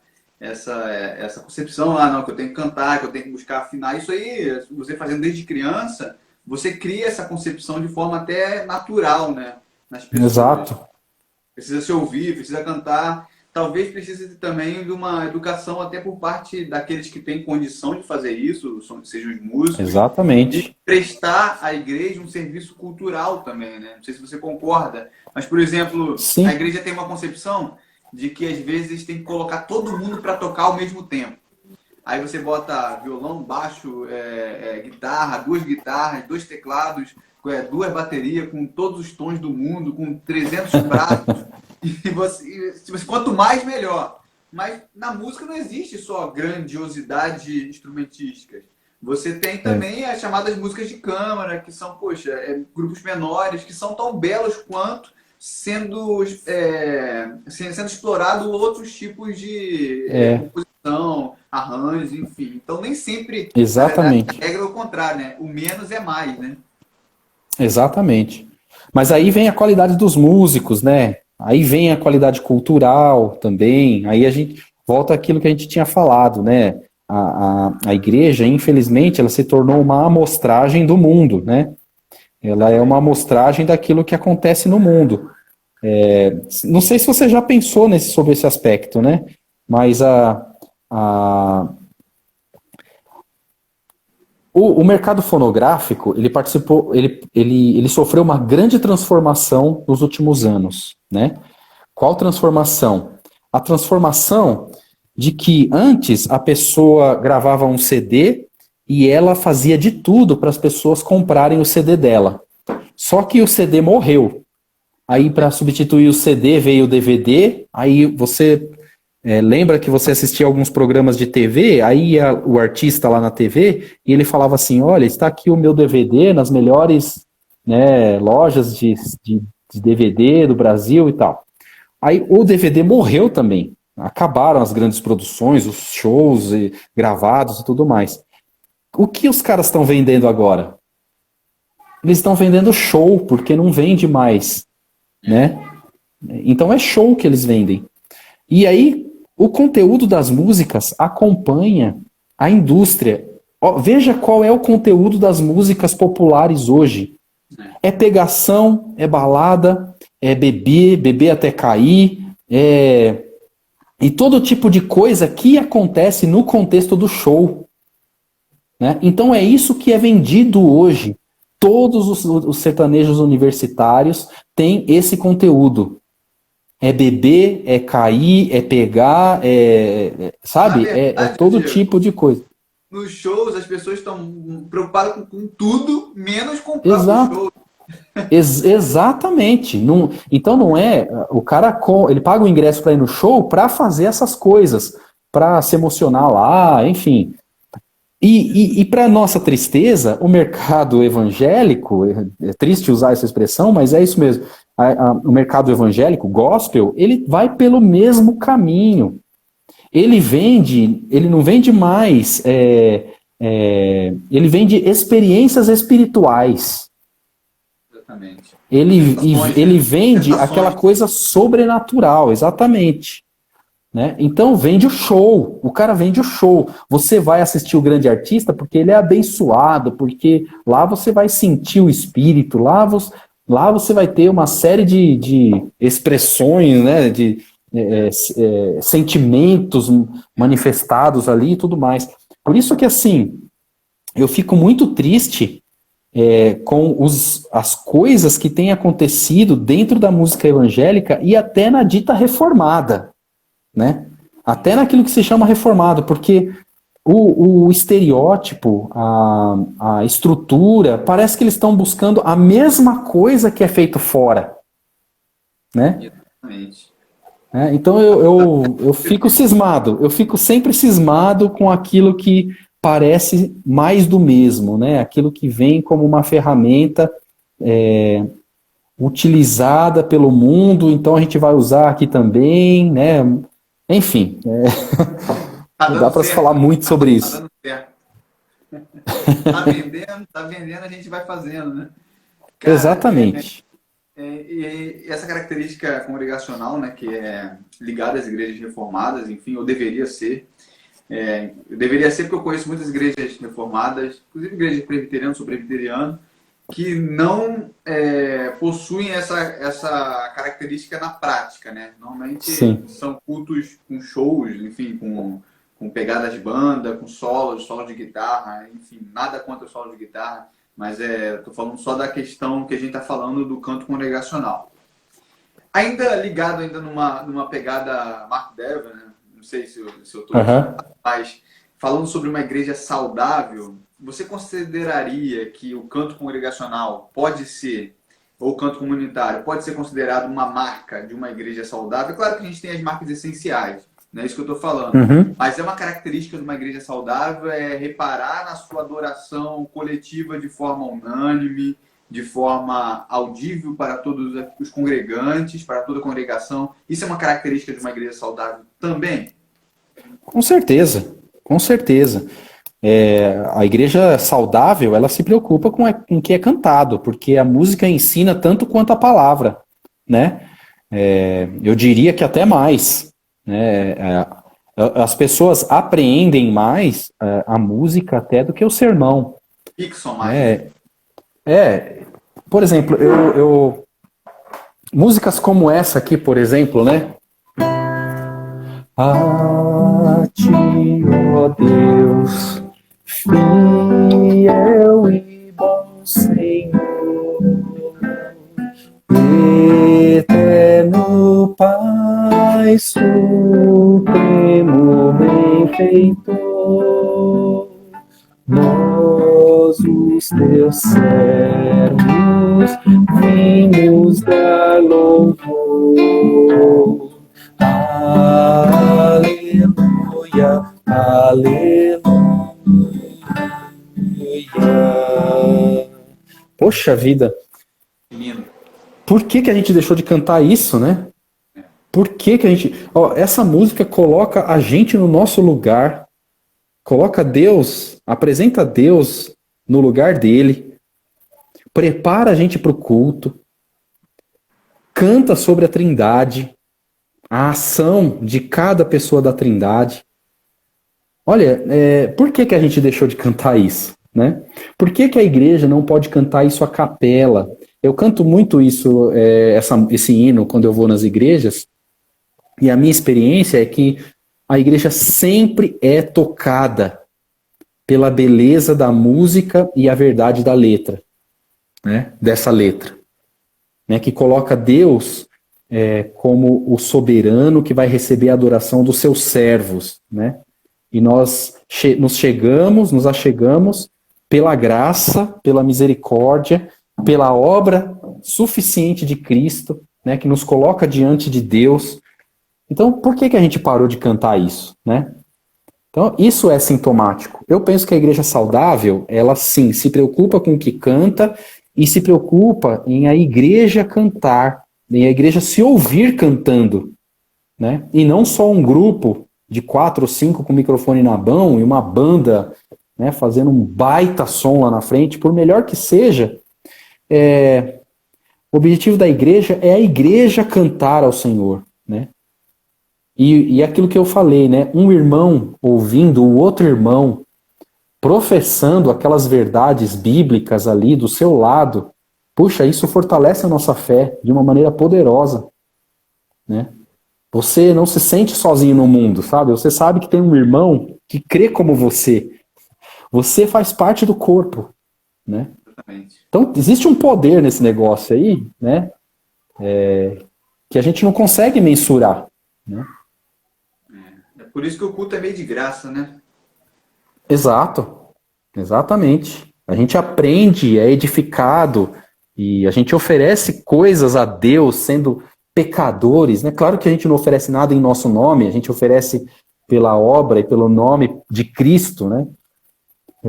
concepção lá, não, que eu tenho que cantar, que eu tenho que buscar afinar. Isso aí, você fazendo desde criança, você cria essa concepção de forma até natural, né? Nas pessoas. Exato. Precisa se ouvir, precisa cantar. Talvez precise também de uma educação até por parte daqueles que têm condição de fazer isso, sejam os músicos. Exatamente. De prestar à igreja um serviço cultural também, né? Não sei se você concorda, mas, por exemplo, Sim. A igreja tem uma concepção de que às vezes tem que colocar todo mundo para tocar ao mesmo tempo. Aí você bota violão, baixo, guitarra, duas guitarras, dois teclados, duas baterias com todos os tons do mundo, com 300 pratos. Quanto mais, melhor. Mas na música não existe só grandiosidade instrumentística. Você tem também as chamadas músicas de câmara, que são, grupos menores, que são tão belos quanto, sendo explorado outros tipos de composição, arranjos, enfim. Então nem sempre Exatamente. a regra é o contrário, né? O menos é mais, né? Exatamente. Mas aí vem a qualidade dos músicos, né? Aí vem a qualidade cultural também. Aí a gente volta àquilo que a gente tinha falado, né? A igreja, infelizmente, ela se tornou uma amostragem do mundo, né? Ela é uma amostragem daquilo que acontece no mundo. Não sei se você já pensou sobre esse aspecto, né? Mas o mercado fonográfico, ele sofreu uma grande transformação nos últimos anos, né? Qual transformação? A transformação de que antes a pessoa gravava um CD e ela fazia de tudo para as pessoas comprarem o CD dela. Só que o CD morreu. Aí, para substituir o CD, veio o DVD. Aí você lembra que você assistia alguns programas de TV, aí ia o artista lá na TV e ele falava assim, olha, está aqui o meu DVD nas melhores, né, lojas de DVD do Brasil e tal. Aí o DVD morreu também. Acabaram as grandes produções, os shows gravados e tudo mais. O que os caras estão vendendo agora? Eles estão vendendo show, porque não vende mais, né? Então é show que eles vendem. E aí, o conteúdo das músicas acompanha a indústria. Veja qual é o conteúdo das músicas populares hoje. É pegação, é balada, é beber até cair, e todo tipo de coisa que acontece no contexto do show. Né? Então é isso que é vendido hoje. Todos os sertanejos universitários têm esse conteúdo. É beber, é cair, é pegar, sabe? Verdade, todo Diego, tipo de coisa. Nos shows as pessoas estão preocupadas com tudo, menos com o próprio show. Exatamente. Então não é. O cara ele paga o ingresso para ir no show para fazer essas coisas, para se emocionar lá, enfim. E para nossa tristeza, o mercado evangélico, é triste usar essa expressão, mas é isso mesmo. O mercado evangélico, gospel, ele vai pelo mesmo caminho. Ele não vende mais, ele vende experiências espirituais. Exatamente. Ele vende aquela coisa sobrenatural, exatamente. Né? Então vende o show, o cara vende o show. Você vai assistir o grande artista porque ele é abençoado, porque lá você vai sentir o espírito, lá você vai ter uma série de expressões, né? De sentimentos manifestados ali e tudo mais. Por isso que assim, eu fico muito triste com as coisas que têm acontecido dentro da música evangélica e até na dita reformada. Né? Até naquilo que se chama reformado, porque o estereótipo, a estrutura, parece que eles estão buscando a mesma coisa que é feito fora, né? Exatamente. Então eu fico cismado, eu fico sempre cismado com aquilo que parece mais do mesmo, né? Aquilo que vem como uma ferramenta utilizada pelo mundo, então a gente vai usar aqui também, né? Enfim, Tá dá dando para se certo, falar muito sobre tá isso. dando certo. Tá vendendo, a gente vai fazendo, né? Cara, Exatamente. e essa característica congregacional, né, que é ligada às igrejas reformadas, enfim, ou deveria ser, deveria ser porque eu conheço muitas igrejas reformadas, inclusive igrejas presbiterianas, sou presbiteriano, que não possuem essa característica na prática, né? Normalmente Sim. são cultos com shows, enfim, com pegadas de banda, com solos de guitarra, enfim, nada contra o solo de guitarra, mas estou falando só da questão que a gente está falando do canto congregacional. Ainda ligado numa pegada Mark Dever, né? Não sei se eu estou mas falando sobre uma igreja saudável, você consideraria que o canto congregacional pode ser, ou o canto comunitário, pode ser considerado uma marca de uma igreja saudável? Claro que a gente tem as marcas essenciais, não é isso que eu estou falando. Mas é uma característica de uma igreja saudável reparar na sua adoração coletiva de forma unânime, de forma audível para todos os congregantes, para toda a congregação. Isso é uma característica de uma igreja saudável também? Com certeza, com certeza. A igreja saudável, ela se preocupa com o que é cantado, porque a música ensina tanto quanto a palavra, né? Eu diria que até mais, né? As pessoas apreendem mais a música até do que o sermão. Fixam mais. Por exemplo, músicas como essa aqui, por exemplo, né? A ti, ó Deus, fiel e bom Senhor, eterno Pai, supremo benfeitor, nós, os teus servos, vimos dar louvor. Aleluia, aleluia. Poxa vida. Por que a gente deixou de cantar isso, né? Por que a gente... essa música coloca a gente no nosso lugar, coloca Deus, apresenta Deus no lugar dele, prepara a gente para o culto, canta sobre a Trindade, a ação de cada pessoa da Trindade. Olha, por que a gente deixou de cantar isso, né? Por que a igreja não pode cantar isso a capela? Eu canto muito isso, esse hino, quando eu vou nas igrejas, e a minha experiência é que a igreja sempre é tocada pela beleza da música e a verdade da letra, né? Dessa letra, né? Que coloca Deus como o soberano que vai receber a adoração dos seus servos, né? E nós nos achegamos pela graça, pela misericórdia, pela obra suficiente de Cristo, né? Que nos coloca diante de Deus. Então, por que a gente parou de cantar isso, né? Então, isso é sintomático. Eu penso que a igreja saudável, ela sim, se preocupa com o que canta e se preocupa em a igreja cantar, em a igreja se ouvir cantando, né? E não só um grupo de 4 ou 5 com o microfone na mão e uma banda, né, fazendo um baita som lá na frente, por melhor que seja, o objetivo da igreja é a igreja cantar ao Senhor, né? E aquilo que eu falei, né? Um irmão ouvindo o outro irmão professando aquelas verdades bíblicas ali do seu lado, puxa, isso fortalece a nossa fé de uma maneira poderosa, né? Você não se sente sozinho no mundo, sabe? Você sabe que tem um irmão que crê como você. Você faz parte do corpo, né? Exatamente. Então, existe um poder nesse negócio aí, né? Que a gente não consegue mensurar, né? É por isso que o culto é meio de graça, né? Exato, exatamente. A gente aprende, é edificado e a gente oferece coisas a Deus sendo pecadores, né? Claro que a gente não oferece nada em nosso nome, a gente oferece pela obra e pelo nome de Cristo, né?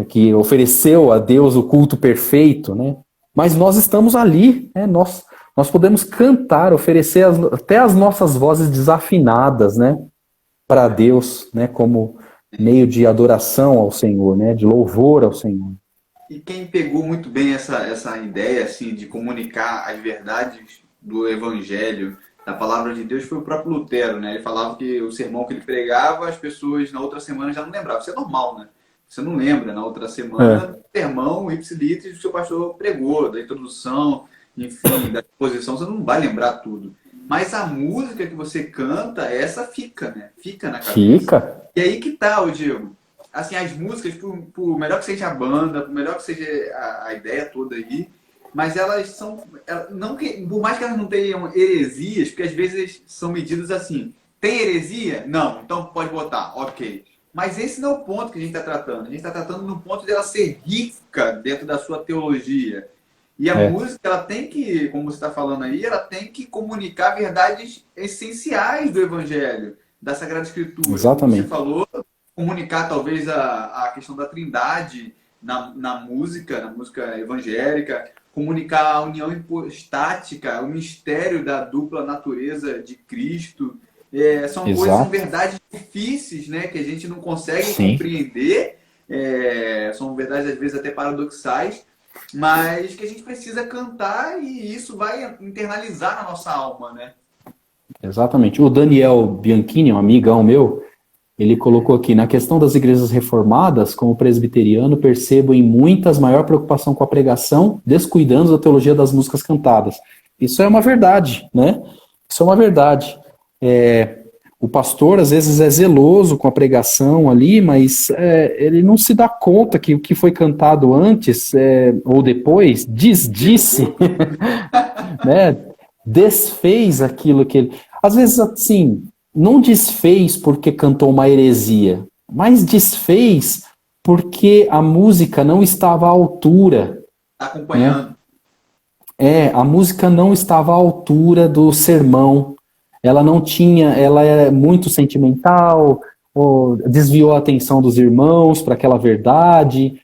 Que ofereceu a Deus o culto perfeito, né? Mas nós estamos ali, né? Nós podemos cantar, oferecer até as nossas vozes desafinadas, né? Para Deus, né? Como meio de adoração ao Senhor, né? De louvor ao Senhor. E quem pegou muito bem essa ideia assim de comunicar as verdades do Evangelho, da palavra de Deus, foi o próprio Lutero, né? Ele falava que o sermão que ele pregava, as pessoas na outra semana já não lembravam. Isso é normal, né? Você não lembra na outra semana do sermão ipsilitris que o seu pastor pregou, da introdução, enfim, da exposição, você não vai lembrar tudo. Mas a música que você canta, essa fica, né? Fica na cabeça. Fica. E aí que tá, ô Diego. Assim, as músicas, por melhor que seja a banda, por melhor que seja a ideia toda aí, mas elas são, não que, por mais que elas não tenham heresias, porque às vezes são medidas assim, tem heresia? Não, então pode botar, ok. Mas esse não é o ponto que a gente está tratando. A gente está tratando no ponto dela ser rica dentro da sua teologia. E a música, ela tem que, como você está falando aí, ela tem que comunicar verdades essenciais do Evangelho, da Sagrada Escritura. Exatamente. Como você falou, comunicar talvez a questão da trindade na música evangélica, comunicar a união hipostática, o mistério da dupla natureza de Cristo. São coisas, são verdades difíceis, né, que a gente não consegue compreender, são verdades às vezes até paradoxais, mas que a gente precisa cantar e isso vai internalizar na nossa alma, né? Exatamente. O Daniel Bianchini, um amigão meu, ele colocou aqui, na questão das igrejas reformadas, como presbiteriano, percebo em muitas maior preocupação com a pregação, descuidando da teologia das músicas cantadas. Isso é uma verdade, né? Isso é uma verdade. O pastor, às vezes, é zeloso com a pregação ali, mas ele não se dá conta que o que foi cantado antes ou depois, disse, né? Desfez aquilo que ele... Às vezes, assim, não desfez porque cantou uma heresia, mas desfez porque a música não estava à altura. Tá acompanhando. Né? A música não estava à altura do sermão. Ela não tinha, ela é muito sentimental, desviou a atenção dos irmãos para aquela verdade,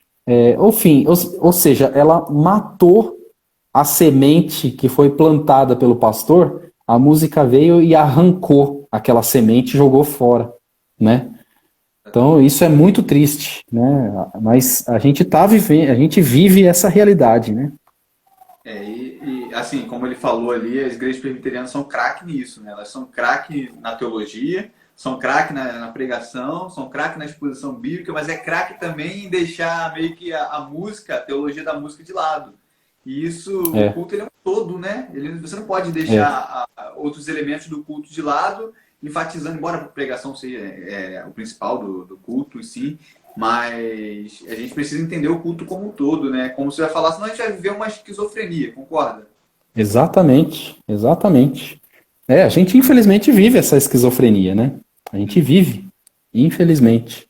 ou seja, ela matou a semente que foi plantada pelo pastor. A música veio e arrancou aquela semente e jogou fora, né? Então isso é muito triste, né? Mas a gente a gente vive essa realidade, né? E assim, como ele falou ali, as igrejas presbiterianas são craque nisso, né? Elas são craque na teologia, são craque na pregação, são craque na exposição bíblica, mas é craque também em deixar meio que a música, a teologia da música de lado. E isso, o culto ele é um todo, né? Você não pode deixar outros elementos do culto de lado, enfatizando, embora a pregação seja o principal do culto em si, mas a gente precisa entender o culto como um todo, né? Como você vai falar, senão a gente vai viver uma esquizofrenia, concorda? Exatamente, exatamente. A gente infelizmente vive essa esquizofrenia, né? A gente vive, infelizmente.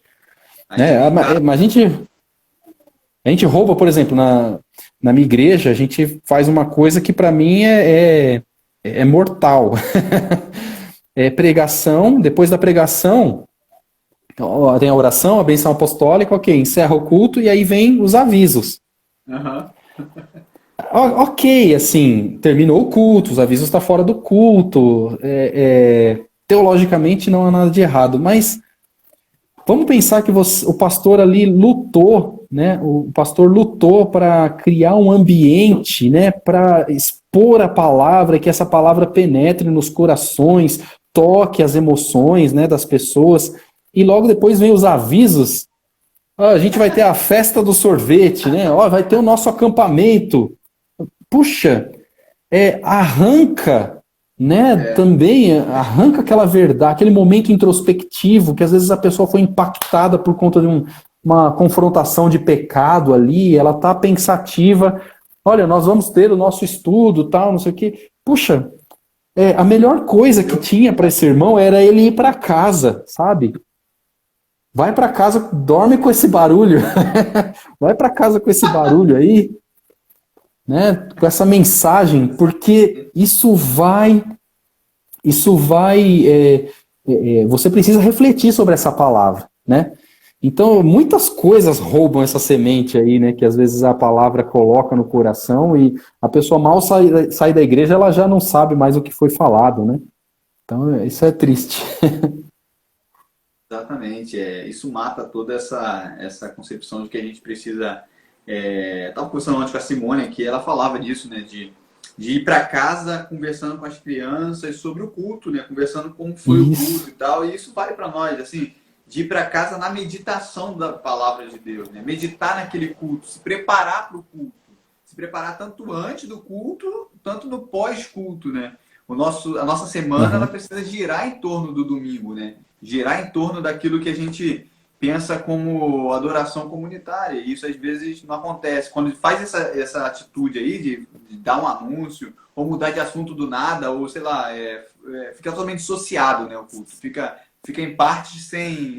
Mas a gente rouba, por exemplo, na minha igreja, a gente faz uma coisa que para mim é mortal. Pregação, depois da pregação, tem a oração, a bênção apostólica, ok, encerra o culto e aí vem os avisos. Ok, assim, terminou o culto, os avisos estão fora do culto, teologicamente não há nada de errado, mas vamos pensar que o pastor ali lutou, né? O pastor lutou para criar um ambiente, né? Para expor a palavra, que essa palavra penetre nos corações, toque as emoções, né, das pessoas. E logo depois vem os avisos. A gente vai ter a festa do sorvete, né? Vai ter o nosso acampamento. Puxa, arranca, né? Também arranca aquela verdade, aquele momento introspectivo que às vezes a pessoa foi impactada por conta de uma confrontação de pecado ali, ela está pensativa. Olha, nós vamos ter o nosso estudo, tal, não sei o quê. Puxa, a melhor coisa que tinha para esse irmão era ele ir para casa, sabe? vai para casa, dorme com esse barulho, vai para casa com esse barulho aí, né? Com essa mensagem, porque você precisa refletir sobre essa palavra, né? Então, muitas coisas roubam essa semente aí, né? Que às vezes a palavra coloca no coração e a pessoa mal sai da igreja, ela já não sabe mais o que foi falado, né? Então, isso é triste. Exatamente, isso mata toda essa concepção de que a gente precisa. Estava conversando antes com a Simone, que ela falava disso, né? De ir para casa conversando com as crianças sobre o culto, né? Conversando como foi o culto e tal. E isso vale para nós, assim, de ir para casa na meditação da palavra de Deus, né? Meditar naquele culto, se preparar para o culto, se preparar tanto antes do culto, tanto no pós-culto, né? A nossa semana ela precisa girar em torno do domingo, né? Girar em torno daquilo que a gente pensa como adoração comunitária. E isso às vezes não acontece. Quando faz essa atitude aí de dar um anúncio, ou mudar de assunto do nada, ou sei lá, fica totalmente dissociado, né, o culto. Fica em parte sem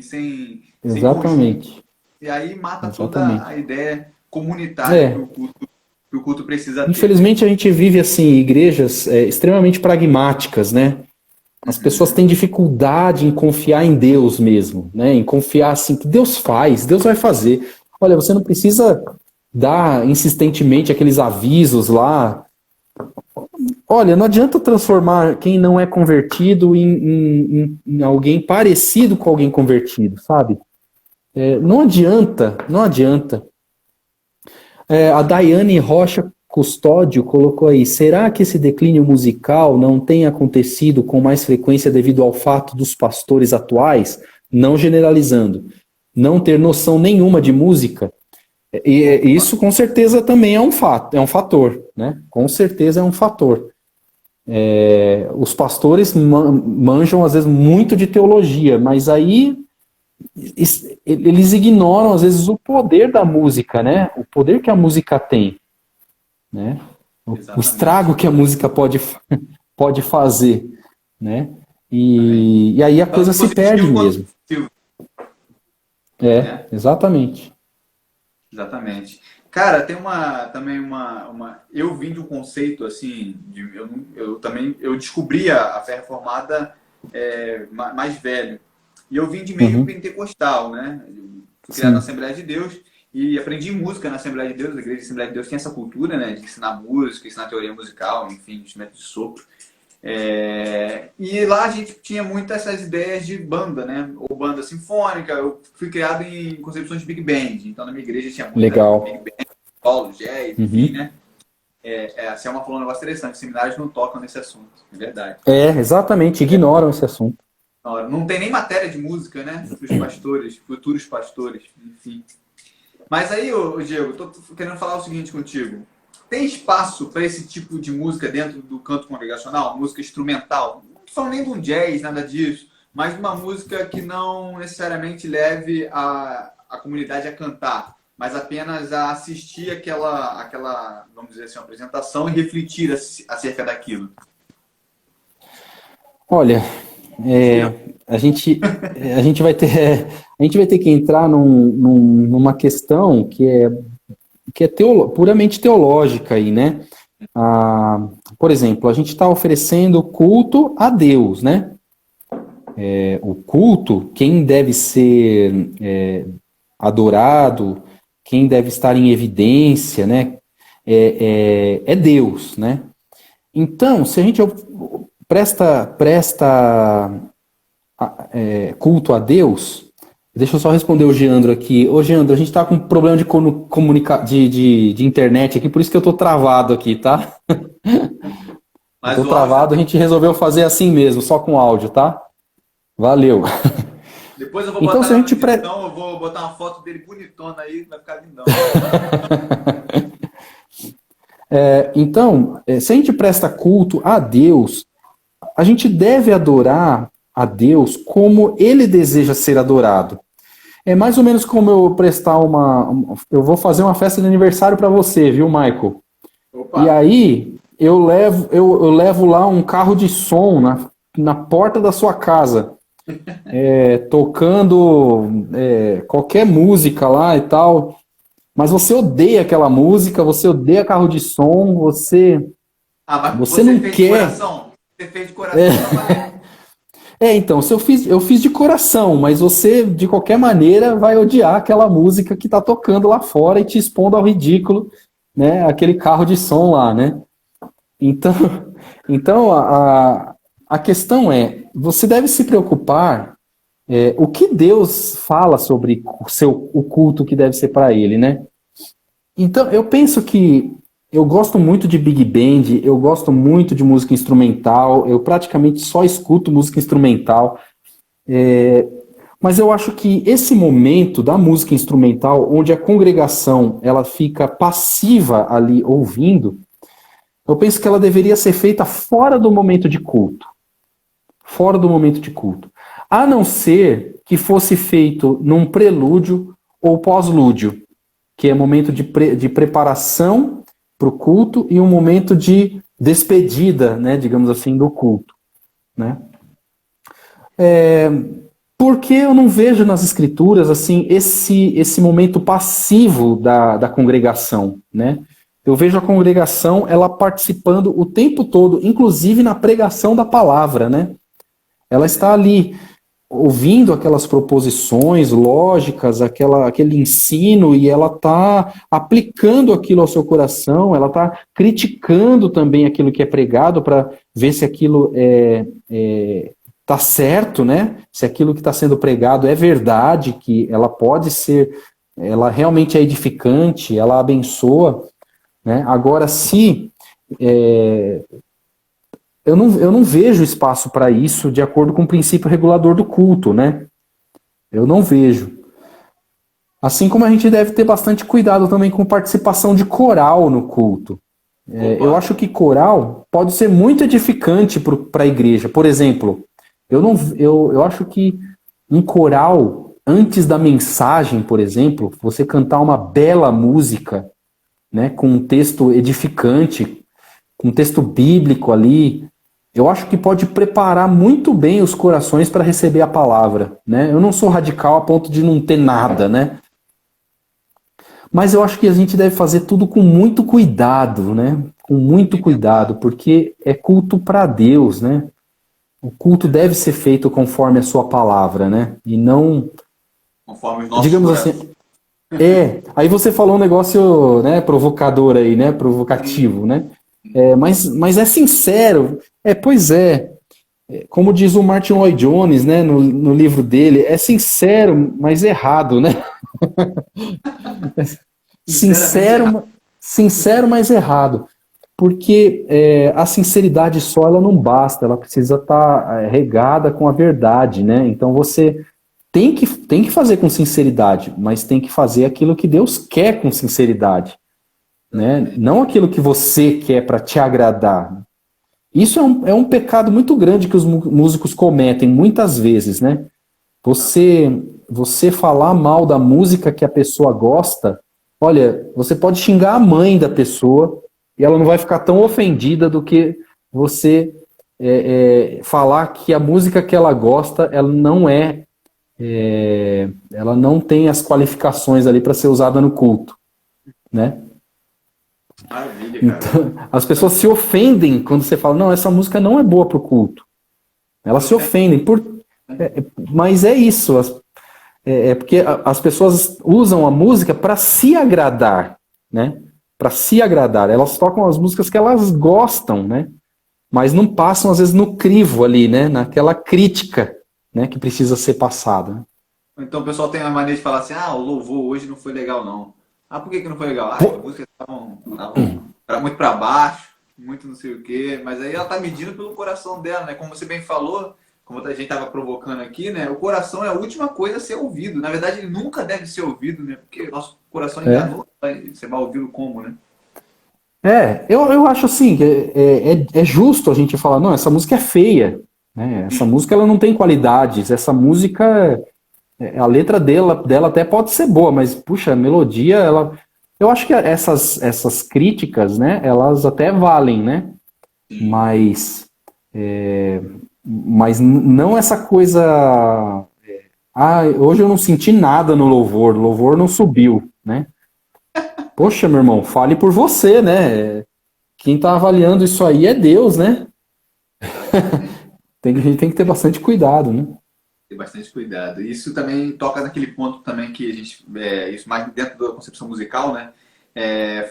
Exatamente. conjunto. E aí mata Exatamente. toda a ideia comunitária que o culto precisa ter. Infelizmente a gente vive assim, igrejas extremamente pragmáticas, né? As pessoas têm dificuldade em confiar em Deus mesmo, né? Em confiar assim, que Deus faz, Deus vai fazer. Olha, você não precisa dar insistentemente aqueles avisos lá. Olha, não adianta transformar quem não é convertido em alguém parecido com alguém convertido, sabe? Não adianta, não adianta. A Daiane Rocha Custódio colocou aí, será que esse declínio musical não tem acontecido com mais frequência devido ao fato dos pastores atuais, não generalizando, não ter noção nenhuma de música? E isso com certeza também é um fator, né? Com certeza é um fator. Os pastores manjam às vezes muito de teologia, mas aí eles ignoram às vezes o poder da música, né? O poder que a música tem, né? O estrago que a música pode fazer, né? E aí a coisa se perde mesmo. Exatamente. Exatamente. Cara, tem também uma. Eu vim de um conceito assim, eu descobri a fé reformada mais velho. E eu vim de meio pentecostal, né? Fui criado na Assembleia de Deus e aprendi música na Assembleia de Deus. A Igreja da Assembleia de Deus tem essa cultura, né? De ensinar música, ensinar teoria musical, enfim, instrumento de sopro. E lá a gente tinha muitas essas ideias de banda, né? Ou banda sinfônica. Eu fui criado em concepções de Big Band. Então na minha igreja tinha muita Big Band, solo, jazz, enfim, né? A Selma falou um negócio interessante. Os seminários não tocam nesse assunto, é verdade. Exatamente, ignoram esse assunto. Não tem nem matéria de música, né? Para os pastores, futuros pastores, enfim. Mas aí, Diego, tô querendo falar o seguinte contigo. Tem espaço para esse tipo de música dentro do canto congregacional? Música instrumental? Não estou falando nem de um jazz, nada disso, mas uma música que não necessariamente leve a comunidade a cantar, mas apenas a assistir aquela, vamos dizer assim, uma apresentação e refletir acerca daquilo. Olha, a gente vai ter que entrar numa questão que é puramente teológica aí, né? Por exemplo, a gente está oferecendo culto a Deus, né? O culto, quem deve ser adorado, quem deve estar em evidência, né? É Deus, né? Então, se a gente presta culto a Deus, deixa eu só responder o Geandro aqui. Ô, Geandro, a gente tá com problema de internet aqui, por isso que eu tô travado aqui, tá? Mas eu tô travado, a gente resolveu fazer assim mesmo, só com áudio, tá? Valeu. Depois eu vou botar na edição, eu vou botar uma foto dele bonitona aí, vai ficar lindão. Então, se a gente presta culto a Deus, a gente deve adorar a Deus como Ele deseja ser adorado. É mais ou menos como eu prestar eu vou fazer uma festa de aniversário para você, viu, Michael? Opa. E aí eu levo lá um carro de som na porta da sua casa. tocando qualquer música lá e tal, mas você odeia aquela música, você odeia carro de som, Mas você você não fez de quer. coração? Você fez de coração, tá valendo. Então, se eu fiz de coração, mas você, de qualquer maneira, vai odiar aquela música que tá tocando lá fora e te expondo ao ridículo, né? Aquele carro de som lá, né? Então, então a questão é, você deve se preocupar o que Deus fala sobre o culto que deve ser para ele, né? Então, eu penso que eu gosto muito de Big Band, eu gosto muito de música instrumental, eu praticamente só escuto música instrumental, mas eu acho que esse momento da música instrumental, onde a congregação ela fica passiva ali ouvindo, eu penso que ela deveria ser feita fora do momento de culto. Fora do momento de culto. A não ser que fosse feito num prelúdio ou pós-lúdio, que é momento de preparação para o culto e um momento de despedida, né, digamos assim, do culto. Né? Porque eu não vejo nas escrituras assim esse momento passivo da congregação, né? Eu vejo a congregação ela participando o tempo todo, inclusive na pregação da palavra, né? Ela está ali ouvindo aquelas proposições lógicas, aquele ensino, e ela está aplicando aquilo ao seu coração, ela está criticando também aquilo que é pregado para ver se aquilo está certo, né? Se aquilo que está sendo pregado é verdade, que ela pode ser, ela realmente é edificante, ela abençoa, né? Agora, se eu não vejo espaço para isso de acordo com o princípio regulador do culto, né? Eu não vejo. Assim como a gente deve ter bastante cuidado também com participação de coral no culto. Eu acho que coral pode ser muito edificante para a igreja. Por exemplo, eu acho que um coral, antes da mensagem, por exemplo, você cantar uma bela música, né, com um texto edificante, com um texto bíblico ali, eu acho que pode preparar muito bem os corações para receber a palavra, né? Eu não sou radical a ponto de não ter nada, né? Mas eu acho que a gente deve fazer tudo com muito cuidado, né? Com muito cuidado, porque é culto para Deus, né? O culto deve ser feito conforme a sua palavra, né? E não, Conforme os nossos digamos corações. assim, aí você falou um negócio, né, provocador aí, né? Provocativo, né? Mas é sincero. Pois é. Como diz o Martin Lloyd Jones, né, no livro dele, é sincero, mas errado, né? Sinceramente errado. Sincero, mas errado. Porque a sinceridade só ela não basta, ela precisa estar regada com a verdade, né? Então você tem que fazer com sinceridade, mas tem que fazer aquilo que Deus quer com sinceridade, né? Não aquilo que você quer para te agradar. Isso é um pecado muito grande que os músicos cometem muitas vezes, né? Você falar mal da música que a pessoa gosta, olha, você pode xingar a mãe da pessoa e ela não vai ficar tão ofendida do que você falar que a música que ela gosta, ela não tem as qualificações ali para ser usada no culto, né? Maravilha, cara. Então, as pessoas se ofendem quando você fala, não, essa música não é boa para o culto. Elas se ofendem, mas é isso. Porque as pessoas usam a música para se agradar, né? Para se agradar. Elas tocam as músicas que elas gostam, né? Mas não passam, às vezes, no crivo ali, né? Naquela crítica, né? Que precisa ser passada. Né? Então o pessoal tem a mania de falar assim, o louvor hoje não foi legal, não. Por que não foi legal? As músicas era muito para baixo, muito não sei o quê. Mas aí ela tá medindo pelo coração dela, né? Como você bem falou, como a gente estava provocando aqui, né? O coração é a última coisa a ser ouvido. Na verdade, ele nunca deve ser ouvido, né? Porque nosso coração enganou. Você vai ouvi-lo como, né? Eu acho assim, que é justo a gente falar, não, essa música é feia, né? Essa música ela não tem qualidades, essa música, a letra dela até pode ser boa, mas, puxa, a melodia, eu acho que essas críticas, né, elas até valem, né? Mas Mas não essa coisa... hoje eu não senti nada no louvor, o louvor não subiu, né? Poxa, meu irmão, fale por você, né? Quem tá avaliando isso aí é Deus, né? A gente tem que ter bastante cuidado, né? Ter bastante cuidado. Isso também toca naquele ponto também que a gente, isso mais dentro da concepção musical, né?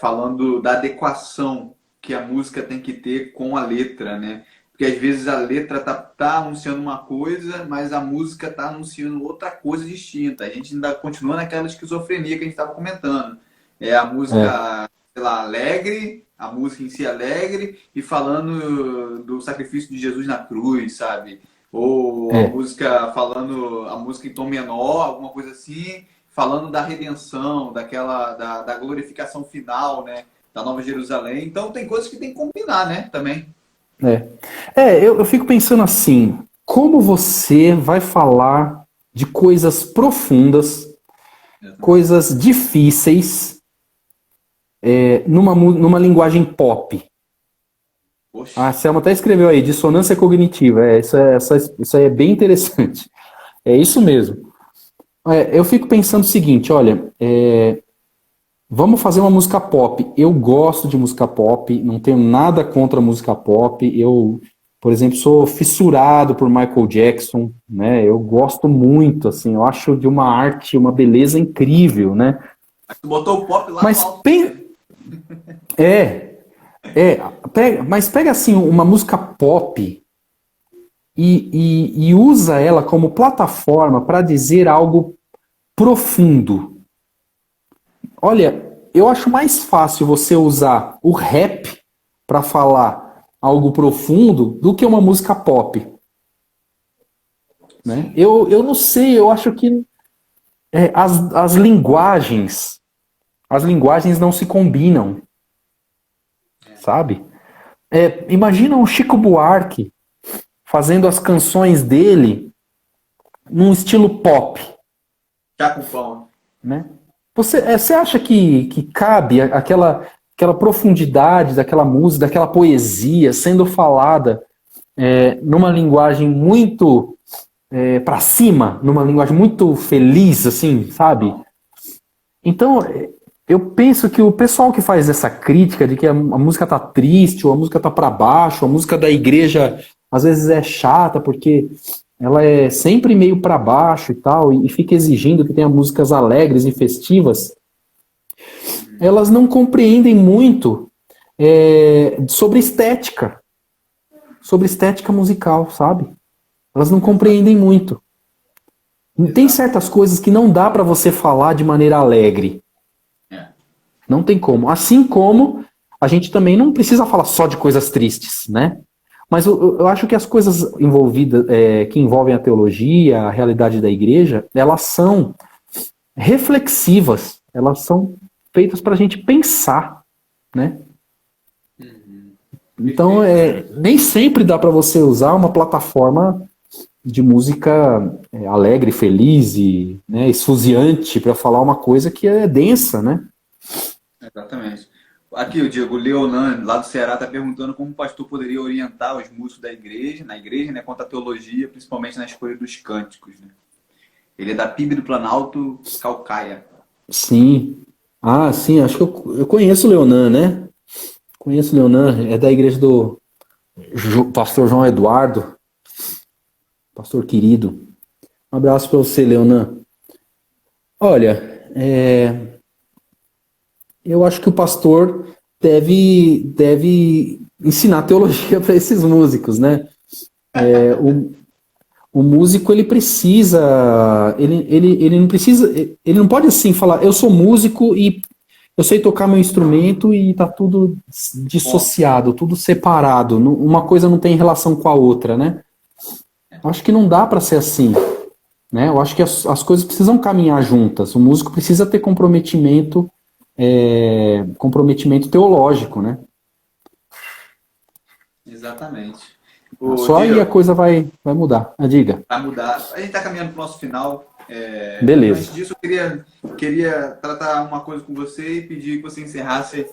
Falando da adequação que a música tem que ter com a letra, né? Porque às vezes a letra tá anunciando uma coisa, mas a música tá anunciando outra coisa distinta. A gente ainda continua naquela esquizofrenia que a gente estava comentando. A É, música, sei lá, alegre, a música em si alegre, e falando do sacrifício de Jesus na cruz, sabe? Ou a é. música falando, a música em tom menor, alguma coisa assim, falando da redenção, da glorificação final, né? Da Nova Jerusalém. Então tem coisas que tem que combinar, né? Também. Eu fico pensando assim, como você vai falar de coisas profundas, coisas difíceis, numa linguagem pop? A Poxa. Selma até escreveu aí, dissonância cognitiva. Isso aí é bem interessante. É isso mesmo. Eu fico pensando o seguinte, olha, vamos fazer uma música pop. Eu gosto de música pop, não tenho nada contra a música pop. Eu, por exemplo, sou fissurado por Michael Jackson, né? Eu gosto muito, assim, eu acho de uma arte, uma beleza incrível, né? Tu botou o pop lá no Mas alto. é, mas pega assim uma música pop e usa ela como plataforma para dizer algo profundo. Olha, eu acho mais fácil você usar o rap para falar algo profundo do que uma música pop, né? Sim. Eu não sei, eu acho que as linguagens não se combinam, sabe? Imagina um Chico Buarque fazendo as canções dele num estilo pop, Chá com pão. né? Você acha que cabe aquela profundidade daquela música, daquela poesia sendo falada numa linguagem muito para cima, numa linguagem muito feliz, assim, sabe? Então, eu penso que o pessoal que faz essa crítica de que a música tá triste, ou a música tá para baixo, a música da igreja às vezes é chata porque ela é sempre meio para baixo e tal, e fica exigindo que tenha músicas alegres e festivas, elas não compreendem muito sobre estética musical, sabe? Elas não compreendem muito. Tem Exato. certas coisas que não dá para você falar de maneira alegre. É. Não tem como. Assim como a gente também não precisa falar só de coisas tristes, né? Mas eu acho que as coisas envolvidas, que envolvem a teologia, a realidade da igreja, elas são reflexivas, elas são feitas para a gente pensar, né? Então, Perfeito. nem sempre dá para você usar uma plataforma de música alegre, feliz e né, esfuziante para falar uma coisa que é densa, né? Exatamente. Aqui o Diego Leonan, lá do Ceará, está perguntando como o pastor poderia orientar os músicos da igreja, na igreja, né, quanto à teologia, principalmente na escolha dos cânticos. Né? Ele é da PIB do Planalto, Calcaia. Sim. Ah, sim, acho que eu conheço o Leonan, né? Conheço o Leonan, é da igreja do pastor João Eduardo, pastor querido. Um abraço para você, Leonan. Olha, eu acho que o pastor deve ensinar teologia para esses músicos, né? O músico ele não precisa, ele não pode assim falar, eu sou músico e eu sei tocar meu instrumento e tá tudo Ponto. dissociado, tudo separado, uma coisa não tem relação com a outra, né? Eu acho que não dá para ser assim, né? Eu acho que as coisas precisam caminhar juntas. O músico precisa ter comprometimento teológico, né? Exatamente. O Só aí a Diego, coisa vai mudar. Diga. vai mudar. A gente está caminhando para o nosso final. Antes Beleza. disso, eu queria tratar uma coisa com você e pedir que você encerrasse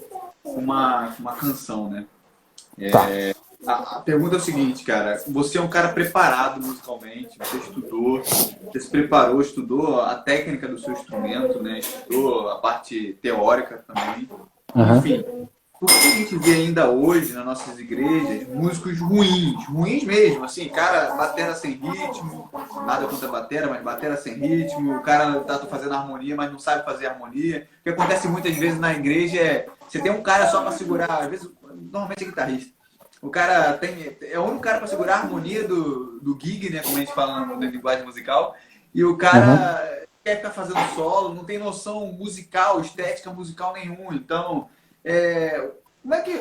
uma canção, né? Tá. A pergunta é o seguinte, cara. Você é um cara preparado musicalmente, você estudou, você se preparou, estudou a técnica do seu instrumento, né? Estudou a parte teórica também. Aham. Enfim, por que a gente vê ainda hoje nas nossas igrejas músicos ruins, ruins mesmo, assim, cara, batera sem ritmo, nada contra a batera, mas batera sem ritmo, o cara tá fazendo harmonia, mas não sabe fazer harmonia. O que acontece muitas vezes na igreja é, você tem um cara só para segurar, às vezes, normalmente é guitarrista. O cara é o único cara para segurar a harmonia do gig, né, como a gente fala na linguagem musical, e o Aham. cara quer ficar fazendo solo, não tem noção musical, estética musical nenhuma, então... É, como é que,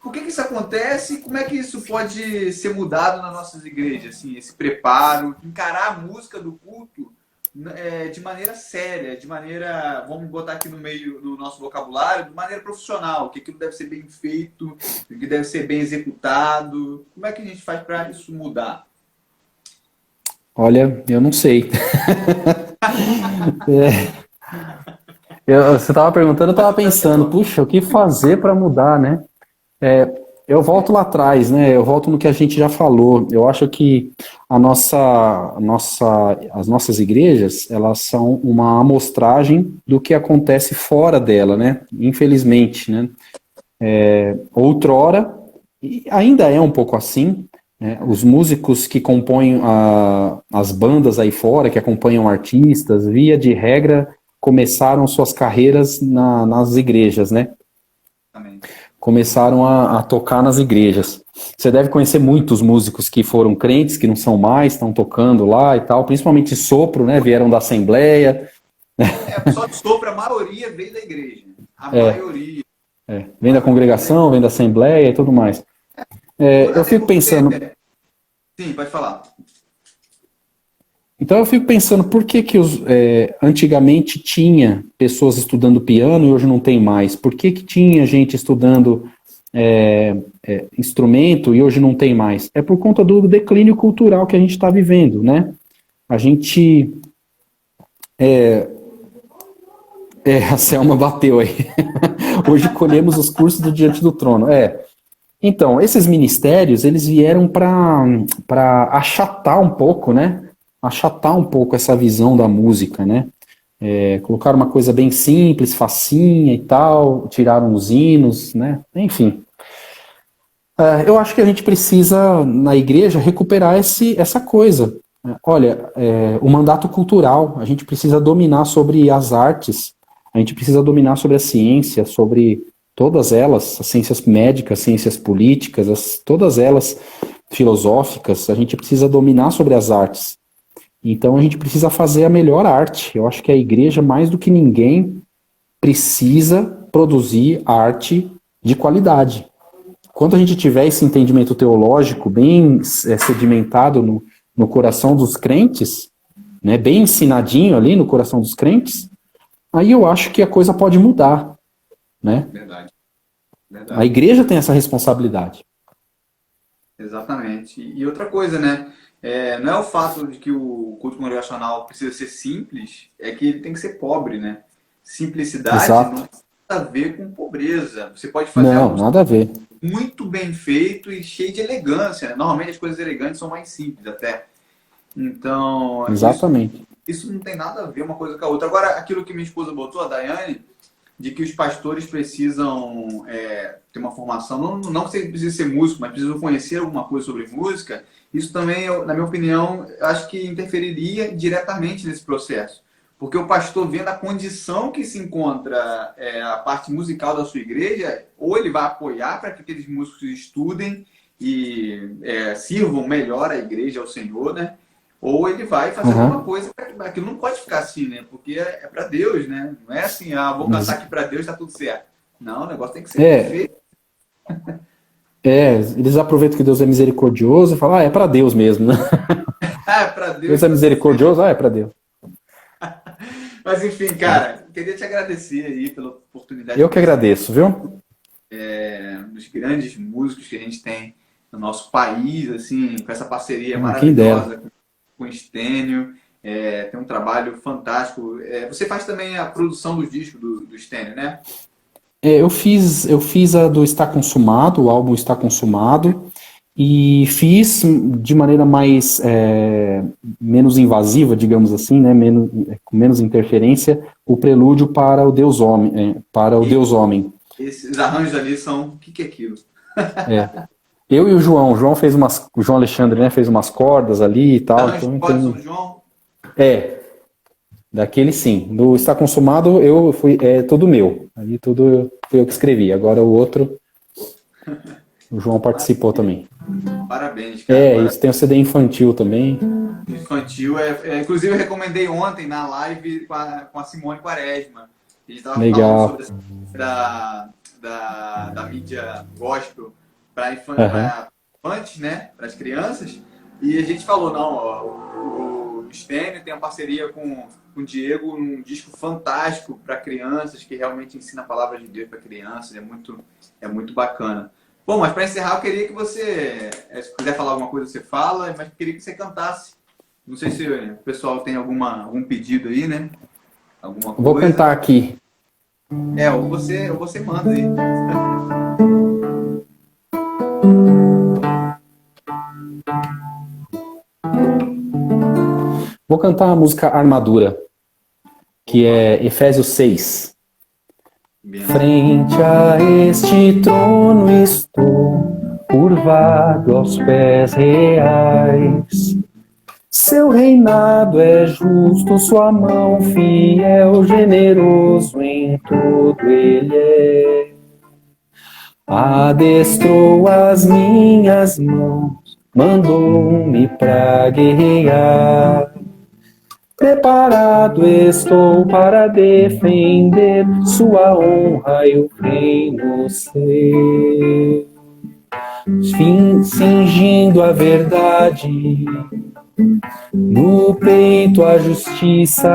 por que isso acontece? Como é que isso pode ser mudado nas nossas igrejas? Assim, esse preparo, encarar a música do culto de maneira séria, de maneira, vamos botar aqui no meio do nosso vocabulário, de maneira profissional, que aquilo deve ser bem feito, que deve ser bem executado. Como é que a gente faz para isso mudar? Olha, eu não sei. Você estava perguntando, eu estava pensando, puxa, o que fazer para mudar, né? Eu volto lá atrás, né? Eu volto no que a gente já falou. Eu acho que as nossas igrejas, elas são uma amostragem do que acontece fora dela, né? Infelizmente, né? Outrora, e ainda é um pouco assim, né? Os músicos que compõem as bandas aí fora, que acompanham artistas, via de regra, começaram suas carreiras nas igrejas, né? Também. Começaram a tocar nas igrejas. Você deve conhecer muitos músicos que foram crentes, que não são mais, estão tocando lá e tal, principalmente sopro, né? Vieram da Assembleia. Só de sopro, a maioria veio da igreja. A É, maioria. vem da congregação, vem da Assembleia e tudo mais. Eu Até fico porque. pensando, Sim, pode falar. então eu fico pensando por que antigamente tinha pessoas estudando piano e hoje não tem mais? Por que tinha gente estudando instrumento e hoje não tem mais? É por conta do declínio cultural que a gente está vivendo, né? A gente... a Selma bateu aí. Hoje colhemos os cursos do Diante do Trono. Então, esses ministérios, eles vieram para achatar um pouco, né? Achatar um pouco essa visão da música, né? Colocaram uma coisa bem simples, facinha e tal, tiraram os hinos, né? Enfim. Eu acho que a gente precisa, na igreja, recuperar essa coisa. Olha, o mandato cultural, a gente precisa dominar sobre as artes, a gente precisa dominar sobre a ciência, sobre todas elas, as ciências médicas, ciências políticas, todas elas filosóficas, a gente precisa dominar sobre as artes. Então a gente precisa fazer a melhor arte. Eu acho que a igreja, mais do que ninguém, precisa produzir arte de qualidade. Quando a gente tiver esse entendimento teológico bem sedimentado no coração dos crentes, né, bem ensinadinho ali no coração dos crentes, aí eu acho que a coisa pode mudar, né? Verdade. A igreja tem essa responsabilidade. Exatamente. E outra coisa, né? Não é o fato de que o culto congregacional precisa ser simples, é que ele tem que ser pobre, né? Simplicidade não Exato. tem nada a ver com pobreza. Você pode fazer Não, algo nada a ver. muito bem feito e cheio de elegância, né? Normalmente as coisas elegantes são mais simples até. Então, Exatamente. isso não tem nada a ver uma coisa com a outra. Agora, aquilo que minha esposa botou, a Daiane, de que os pastores precisam ter uma formação, não que você precise ser músico, mas precisam conhecer alguma coisa sobre música, isso também, na minha opinião, acho que interferiria diretamente nesse processo. Porque o pastor, vendo a condição que se encontra a parte musical da sua igreja, ou ele vai apoiar para que aqueles músicos estudem e sirvam melhor a igreja, ao Senhor, né? Ou ele vai fazer alguma coisa, aquilo não pode ficar assim, né? Porque é para Deus, né? Não é assim, vou cantar aqui para Deus, tá tudo certo. Não, o negócio tem que ser perfeito. Eles aproveitam que Deus é misericordioso e falam, é para Deus mesmo, né? Para Deus. Deus é misericordioso, é para Deus. Mas enfim, cara, queria te agradecer aí pela oportunidade. Eu que agradeço, viu? Dos grandes músicos que a gente tem no nosso país, assim, com essa parceria Quem dera. maravilhosa com o Stênio. Tem um trabalho fantástico. Você faz também a produção dos discos do Stênio, né? Eu fiz a do Está Consumado, o álbum Está Consumado, E fiz de maneira mais menos invasiva, digamos assim, né, com menos interferência, o prelúdio para o Deus Homem, Deus Homem. Esses arranjos ali são... O que é aquilo? Eu e o João fez o João Alexandre, né, fez umas cordas ali e tal. Arranjos Então, cordas do João? daquele sim. No Está Consumado tudo meu. Ali tudo foi eu que escrevi. Agora o outro, o João participou também. Parabéns, cara. Parabéns. Isso tem o CD infantil também. Infantil, inclusive eu recomendei ontem na live com a Simone Quaresma. A gente estava falando sobre da mídia gospel para infantes, né? Para as crianças. E a gente falou, não, ó, o Stênio tem uma parceria com o Diego, um disco fantástico para crianças, que realmente ensina a palavra de Deus para crianças. É muito bacana. Bom, mas para encerrar, eu queria que você, se quiser falar alguma coisa, você fala, mas eu queria que você cantasse. Não sei se o pessoal tem algum pedido aí, né? Alguma coisa. Vou cantar aqui. Ou você manda aí. Vou cantar a música Armadura, que é Efésios 6. Frente a este trono estou, curvado aos pés reais. Seu reinado é justo, sua mão fiel, generoso em tudo ele é. Adestrou as minhas mãos, mandou-me pra guerrear. Preparado estou para defender sua honra e o reino seu. Cingindo a verdade, no peito a justiça,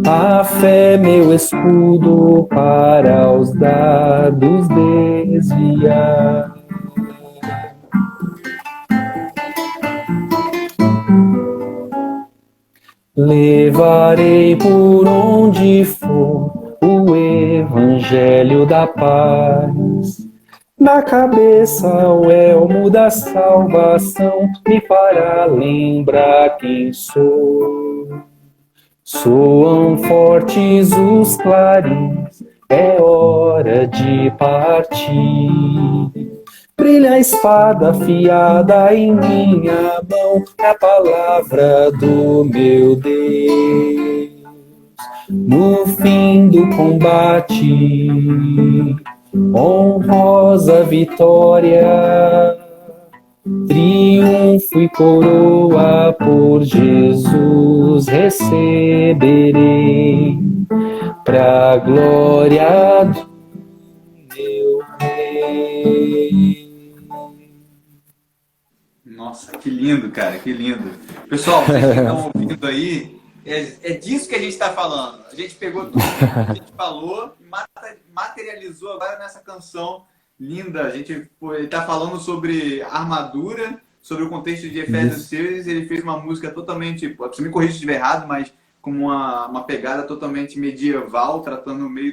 a fé meu escudo para os dardos desviar. Levarei por onde for o evangelho da paz. Na cabeça o elmo da salvação me fará lembrar quem sou. Soam fortes os clarins, é hora de partir. Brilha a espada afiada em minha mão, é a palavra do meu Deus. No fim do combate, honrosa vitória, triunfo e coroa por Jesus receberei, pra glória do meu Rei. Nossa, que lindo, cara, que lindo. Pessoal, vocês que estão ouvindo aí, é disso que a gente está falando. A gente pegou tudo que a gente falou, materializou agora nessa canção linda. A gente está falando sobre armadura, sobre o contexto de Efésios 6. Ele fez uma música totalmente, você me corrige se estiver errado, mas com uma pegada totalmente medieval, tratando no meio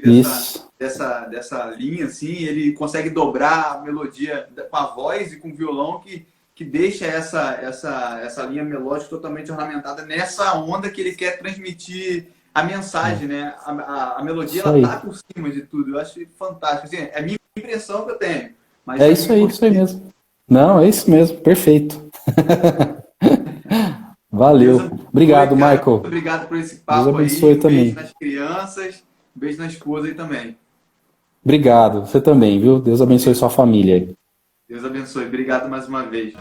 dessa linha, assim. Ele consegue dobrar a melodia com a voz e com o violão, que deixa essa linha melódica totalmente ornamentada nessa onda que ele quer transmitir a mensagem, né? A melodia, ela tá por cima de tudo. Eu acho fantástico. Assim, é a minha impressão que eu tenho. Mas isso aí mesmo. Não, é isso mesmo. Perfeito. Valeu. Obrigado, Michael. Muito obrigado por esse papo. Deus abençoe aí. Também. Beijo nas crianças, beijo na esposa aí também. Obrigado. Você também, viu? Deus abençoe sua família aí. Deus abençoe. Obrigado mais uma vez.